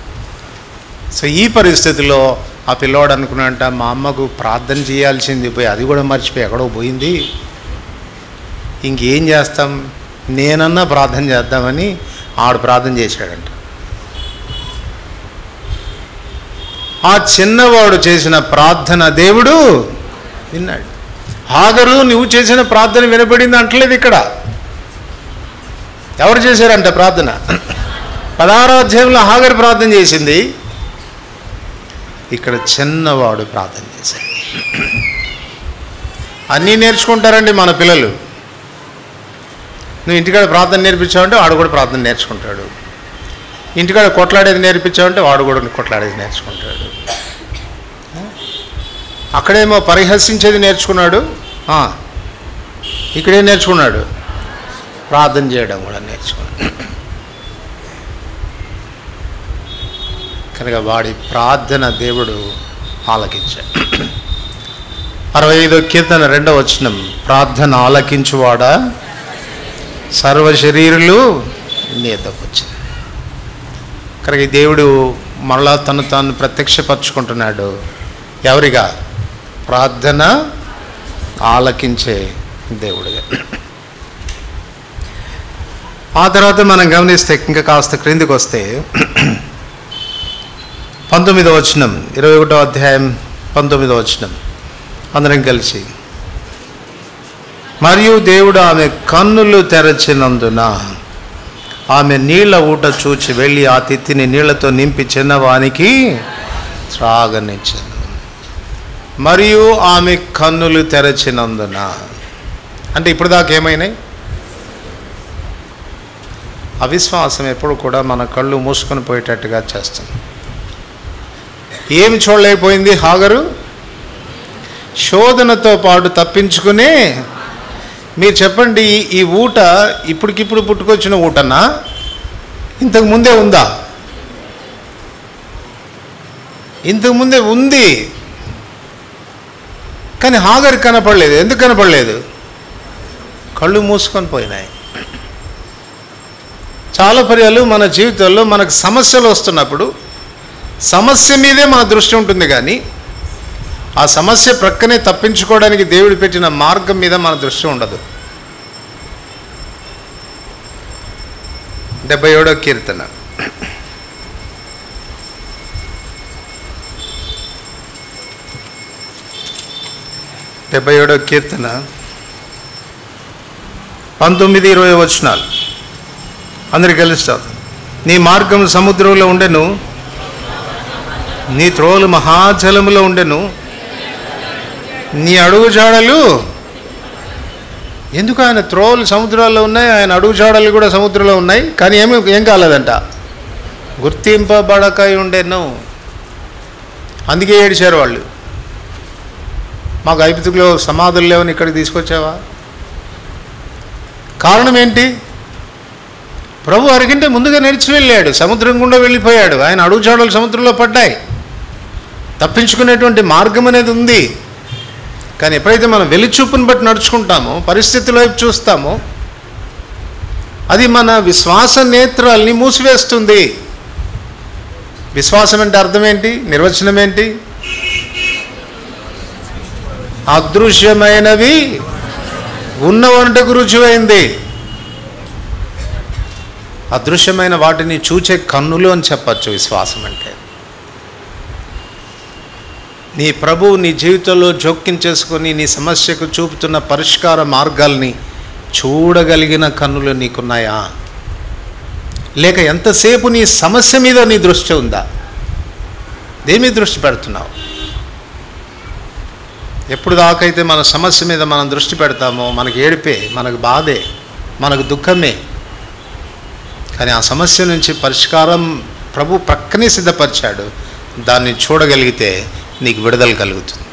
సో ఈ పరిస్థితిలో ఆ పిల్లోడు అనుకున్నాడంట, మా అమ్మకు ప్రార్థన చేయాల్సింది పోయి అది కూడా మర్చిపోయి ఎక్కడో పోయింది, ఇంకేం చేస్తాం, నేనన్నా ప్రార్థన చేద్దామని ఆడు ప్రార్థన చేశాడంట. ఆ చిన్నవాడు చేసిన ప్రార్థన దేవుడు విన్నాడు. హాగరు నువ్వు చేసిన ప్రార్థన వినబడింది అంటలేదు. ఇక్కడ ఎవరు చేశారంట ప్రార్థన? 16వ అధ్యాయంలో హాగరు ప్రార్థన చేసింది, ఇక్కడ చిన్నవాడు ప్రార్థన చేశాడు. అన్నీ నేర్చుకుంటారండి మన పిల్లలు. నువ్వు ఇంటికాడ ప్రార్థన నేర్పించావంటే వాడు కూడా ప్రార్థన నేర్చుకుంటాడు. ఇంటికాడ కొట్లాడేది నేర్పించావంటే వాడు కూడా కొట్లాడేది నేర్చుకుంటాడు. అక్కడేమో పరిహసించేది నేర్చుకున్నాడు, ఇక్కడేం నేర్చుకున్నాడు? ప్రార్థన చేయడం కూడా నేర్చుకున్నాడు. కనుక వాడి ప్రార్థన దేవుడు ఆలకించాడు. 65వ కీర్తన 2వ వచనం, ప్రార్థన ఆలకించువాడా సర్వ శరీరులు నీతకొచ్చింది. కనుక దేవుడు మరలా తను తాను ప్రత్యక్షపరచుకుంటున్నాడు. ఎవరిగా? ప్రార్థన ఆలకించే దేవుడిగా. ఆ తర్వాత మనం గమనిస్తే ఇంకా కాస్త క్రిందికి వస్తే 19వ వచనం, 21వ అధ్యాయం 19వ వచనం, అందరం కలిసి, మరియు దేవుడు ఆమె కన్నులు తెరచినందున ఆమె నీళ్ల ఊట చూచి వెళ్ళి ఆ తిత్తిని నీళ్లతో నింపి చిన్నవానికి త్రాగనిచ్చాను. మరియు ఆమె కన్నులు తెరచినందున అంటే ఇప్పుడు దాకా ఏమైనాయి? అవిశ్వాసం ఎప్పుడు కూడా మన కళ్ళు మూసుకొని పోయేటట్టుగా చేస్తుంది. ఏమి చూడలేకపోయింది హాగరు? శోధనతో పాటు తప్పించుకునే. మీరు చెప్పండి, ఈ ఊట ఇప్పటికిప్పుడు పుట్టుకొచ్చిన ఊటనా, ఇంతకు ముందే ఉందా? ఇంతకు ముందే ఉంది, కానీ హాగరు కనపడలేదు. ఎందుకు కనపడలేదు? కళ్ళు మూసుకొని పోయినాయి. చాలా పర్యాలు మన జీవితంలో మనకు సమస్యలు వస్తున్నప్పుడు సమస్య మీదే మన దృష్టి ఉంటుంది, కానీ ఆ సమస్య ప్రక్కనే తప్పించుకోవడానికి దేవుడు పెట్టిన మార్గం మీద మన దృష్టి ఉండదు. 77వ కీర్తన 77వ కీర్తన 19-20 వచనాలు అందరికి కలుస్తారు. నీ మార్గం సముద్రంలో ఉండెను, నీ త్రోవలు మహాజలములో ఉండెను, నీ అడుగు జాడలు. ఎందుకు? ఆయన త్రోవలు సముద్రాల్లో ఉన్నాయి, ఆయన అడుగు జాడలు కూడా సముద్రంలో ఉన్నాయి, కానీ ఏం కాలేదంట, గుర్తింపబడకై ఉండెను. అందుకే ఏడిచారు వాళ్ళు, మాకు ఐగుప్తులో సమాధులు లేవని ఇక్కడికి తీసుకొచ్చావా? కారణం ఏంటి? ప్రభు అరిగింటే ముందుగా నడిచి వెళ్ళాడు, సముద్రం గుండా వెళ్ళిపోయాడు, ఆయన అడుగు జాడలు సముద్రంలో పడ్డాయి, తప్పించుకునేటువంటి మార్గం అనేది ఉంది. కానీ ఎప్పుడైతే మనం వెలిచూపుని బట్టి నడుచుకుంటామో, పరిస్థితుల వైపు చూస్తామో, అది మన విశ్వాస నేత్రాల్ని మూసివేస్తుంది. విశ్వాసం అంటే అర్థం ఏంటి? నిర్వచనం ఏంటి? అదృశ్యమైనవి ఉన్న వంటకు రుచివైంది. అదృశ్యమైన వాటిని చూచే కన్నులు అని చెప్పచ్చు విశ్వాసం అంటే. నీ ప్రభువు నీ జీవితంలో జోక్యం చేసుకొని నీ సమస్యకు చూపుతున్న పరిష్కార మార్గాల్ని చూడగలిగిన కన్నులు నీకున్నాయా? లేక ఎంతసేపు నీ సమస్య మీద నీ దృష్టి ఉందా? దేని మీద దృష్టి పెడుతున్నావు? ఎప్పుడు దాకైతే మన సమస్య మీద మనం దృష్టి పెడతామో మనకు ఏడిపే, మనకు బాధే, మనకు దుఃఖమే. కానీ ఆ సమస్య నుంచి పరిష్కారం ప్రభు ప్రక్కనే సిద్ధపరిచాడు. దాన్ని చూడగలిగితే నీకు విడుదల కలుగుతుంది.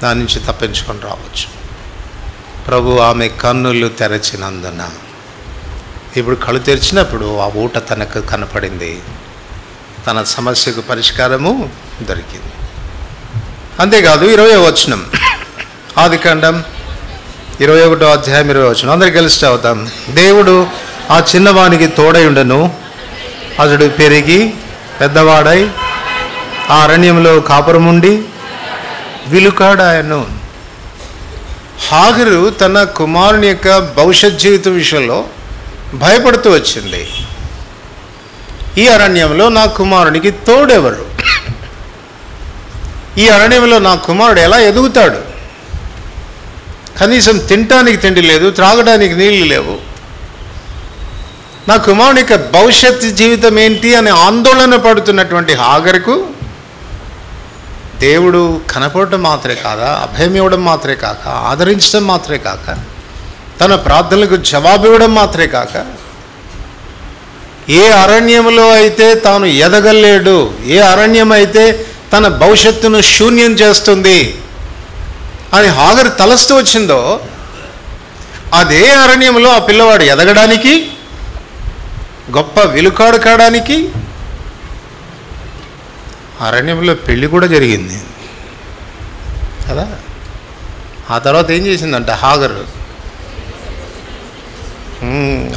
దాని నుంచి తప్పించుకొని రావచ్చు. ప్రభు ఆమె కన్నులు తెరచినందున ఇప్పుడు కళ్ళు తెరిచినప్పుడు ఆ ఊట తనకు కనపడింది. తన సమస్యకు పరిష్కారము దొరికింది. అంతేకాదు 20వ వచనం, ఆదికాండం 21వ అధ్యాయం 20వ వచనం అందరికి కలిసి చదువుతాం. దేవుడు ఆ చిన్నవానికి తోడయుండెను, అతడు పెరిగి పెద్దవాడై ఆ అరణ్యంలో కాపురముండి విలుకాడాయను. హాగరు తన కుమారుని యొక్క భవిష్యత్ జీవితం విషయంలో భయపడుతూ వచ్చింది. ఈ అరణ్యంలో నా కుమారునికి తోడెవరు? ఈ అరణ్యంలో నా కుమారుడు ఎలా ఎదుగుతాడు? కనీసం తినటానికి తిండి లేదు, త్రాగడానికి నీళ్లు లేవు. నా కుమారుని యొక్క భవిష్యత్ జీవితం ఏంటి అని ఆందోళన పడుతున్నటువంటి హాగరుకు దేవుడు కనపడటం మాత్రమే కాక, అభయం ఇవ్వడం మాత్రమే కాక, ఆదరించడం మాత్రమే కాక, తన ప్రార్థనలకు జవాబు ఇవ్వడం మాత్రమే కాక, ఏ అరణ్యంలో అయితే తాను ఎదగలేడు, ఏ అరణ్యం అయితే తన భవిష్యత్తును శూన్యం చేస్తుంది అని హాగరు తలస్తూ వచ్చిందో, అదే అరణ్యంలో ఆ పిల్లవాడు ఎదగడానికి, గొప్ప విలుకాడు కావడానికి అరణ్యంలో పెళ్ళి కూడా జరిగింది కదా. ఆ తర్వాత ఏం చేసిందంట హాగరు?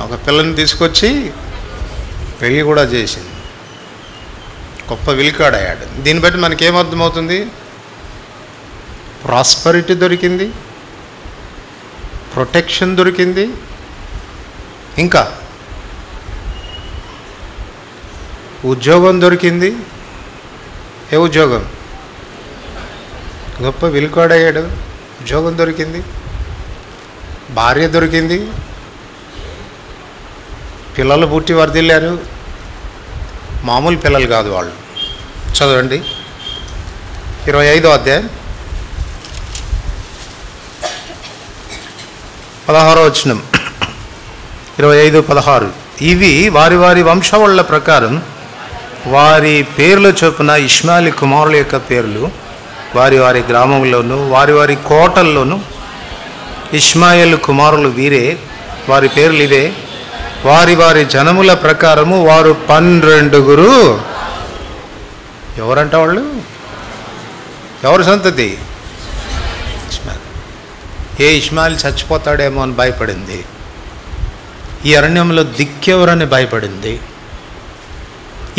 ఒక పిల్లని తీసుకొచ్చి పెళ్ళి కూడా చేసింది. గొప్ప విలుకాడయ్యాడు. దీన్ని బట్టి మనకేమర్థమవుతుంది? ప్రాస్పరిటీ దొరికింది, ప్రొటెక్షన్ దొరికింది, ఇంకా ఉద్యోగం దొరికింది. ఏ ఉద్యోగం? గొప్ప విలుకాడయ్యాడు, ఉద్యోగం దొరికింది, భార్య దొరికింది, పిల్లలు పుట్టి వర్ధిల్లారు. మామూలు పిల్లలు కాదు వాళ్ళు. చదవండి 25వ అధ్యాయం 16వ వచనం. 25:16. ఇవి వారి వారి వంశవళ ప్రకారం వారి పేర్ల చొప్పున ఇష్మాయిలు కుమారుల యొక్క పేర్లు వారి వారి గ్రామంలోను వారి వారి కోటల్లోను. ఇష్మాయేలు కుమారులు వీరే, వారి పేర్లు ఇవే. వారి వారి జనముల ప్రకారము వారు 12. ఎవరంట వాళ్ళు? ఎవరు సంతతి? ఇష్మాయిల్. ఏ ఇష్మాయిల్ చచ్చిపోతాడేమో అని భయపడింది. ఈ అరణ్యంలో దిక్కెవరని భయపడింది.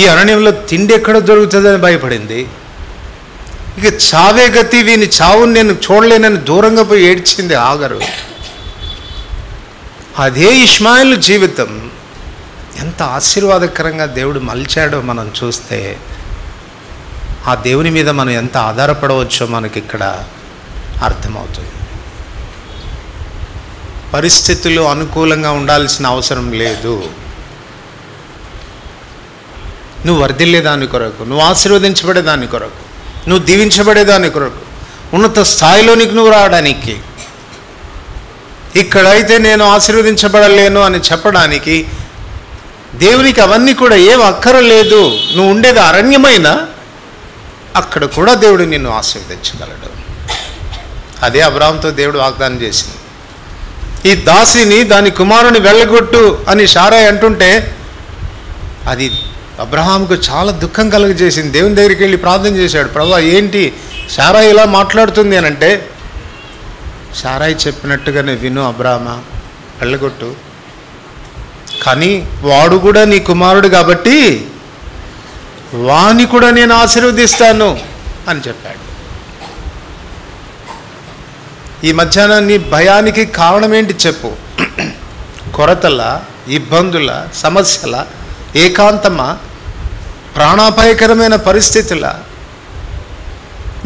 ఈ అరణ్యంలో తిండి ఎక్కడ దొరుకుతుందని భయపడింది. ఇక చావే గతి, వీని చావుని నేను చూడలేనని దూరంగా పోయి ఏడ్చింది హాగరు. అదే ఇష్మాయిల్ జీవితం ఎంత ఆశీర్వాదకరంగా దేవుడు మలిచాడో మనం చూస్తే, ఆ దేవుని మీద మనం ఎంత ఆధారపడవచ్చో మనకి ఇక్కడ అర్థమవుతుంది. పరిస్థితులు అనుకూలంగా ఉండాల్సిన అవసరం లేదు. నువ్వు వర్ధిల్లేదాని కొరకు, నువ్వు ఆశీర్వదించబడేదాని కొరకు, నువ్వు దీవించబడేదాని కొరకు, ఉన్నత స్థాయిలోనికి నువ్వు రావడానికి, ఇక్కడైతే నేను ఆశీర్వదించబడలేను అని చెప్పడానికి దేవునికి అవన్నీ కూడా ఏం అక్కరలేదు. నువ్వు ఉండేది అరణ్యమైనా అక్కడ కూడా దేవుడు నిన్ను ఆశీర్వదించగలడు. అదే అబ్రాహాముతో దేవుడు వాగ్దానం చేసింది. ఈ దాసిని దాని కుమారుని వెళ్ళగొట్టు అని శారాయి అంటుంటే అది అబ్రహాముకు చాలా దుఃఖం కలుగజేసింది. దేవుని దగ్గరికి వెళ్ళి ప్రార్థన చేశాడు, ప్రభువా ఏంటి శారాయి ఇలా మాట్లాడుతుంది అని అంటే, శారాయి చెప్పినట్టుగానే విను అబ్రహామా, వెళ్ళగొట్టు, కానీ వాడు కూడా నీ కుమారుడు కాబట్టి వాని కూడా నేను ఆశీర్వదిస్తాను అని చెప్పాడు. ఈ మధ్యాహ్నం నీ భయానికి కారణం ఏంటి చెప్పు? కొరతల, ఇబ్బందుల, సమస్యల, ఏకాంతమా, ప్రాణాపాయకరమైన పరిస్థితుల,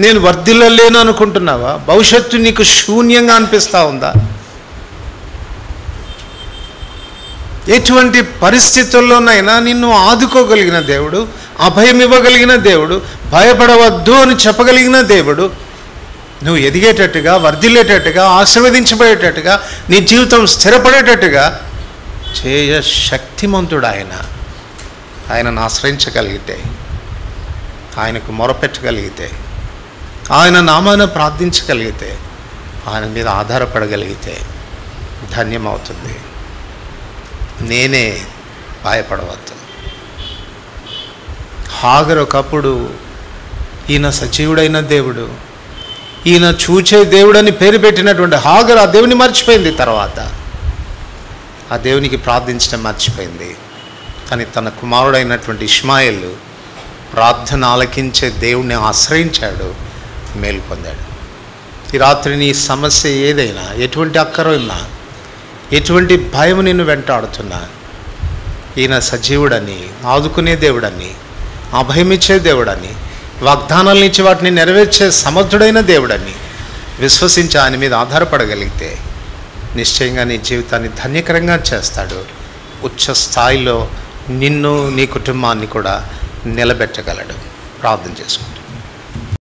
నేను వర్ధిల్లలేను అనుకుంటున్నావా? భవిష్యత్తు నీకు శూన్యంగా అనిపిస్తూ ఉందా? ఎటువంటి పరిస్థితుల్లోనైనా నిన్ను ఆదుకోగలిగిన దేవుడు, అభయం ఇవ్వగలిగిన దేవుడు, భయపడవద్దు అని చెప్పగలిగిన దేవుడు, నువ్వు ఎదిగేటట్టుగా, వర్ధిల్లేటట్టుగా, ఆశీర్వదించబడేటట్టుగా, నీ జీవితం స్థిరపడేటట్టుగా చేయ శక్తిమంతుడు ఆయన. ఆయనను ఆశ్రయించగలిగితే, ఆయనకు మొరపెట్టగలిగితే, ఆయన నామాన ప్రార్థించగలిగితే, ఆయన మీద ఆధారపడగలిగితే ధన్యమవుతుంది. నేనే, భయపడవద్దు. హాగరు ఒకప్పుడు ఈయన సజీవుడైన దేవుడు, ఈయన చూచే దేవుడని పేరు పెట్టినటువంటి హాగరు ఆ దేవుని మర్చిపోయింది. తర్వాత ఆ దేవునికి ప్రార్థించడం మర్చిపోయింది. కానీ తన కుమారుడైనటువంటి ఇష్మాయేలు ప్రార్థన ఆలకించే దేవుణ్ణి ఆశ్రయించాడు, మేలు పొందాడు. ఈ రాత్రి నీ సమస్య ఏదైనా, ఎటువంటి అక్కర ఉన్నా, ఎటువంటి భయం నిన్ను వెంటాడుతున్నా, ఈయన సజీవుడని, ఆదుకునే దేవుడని, అభయమిచ్చే దేవుడని, వాగ్దానాల నుంచి వాటిని నెరవేర్చే సమర్థుడైన దేవుడని విశ్వసించి ఆయన మీద ఆధారపడగలిగితే నిశ్చయంగా నీ జీవితాన్ని ధన్యకరంగా చేస్తాడు. ఉచ్చ స్థాయిలో నిన్ను, నీ కుటుంబాన్ని కూడా నిలబెట్టగలడు. ప్రార్థన చేసుకుంటాం.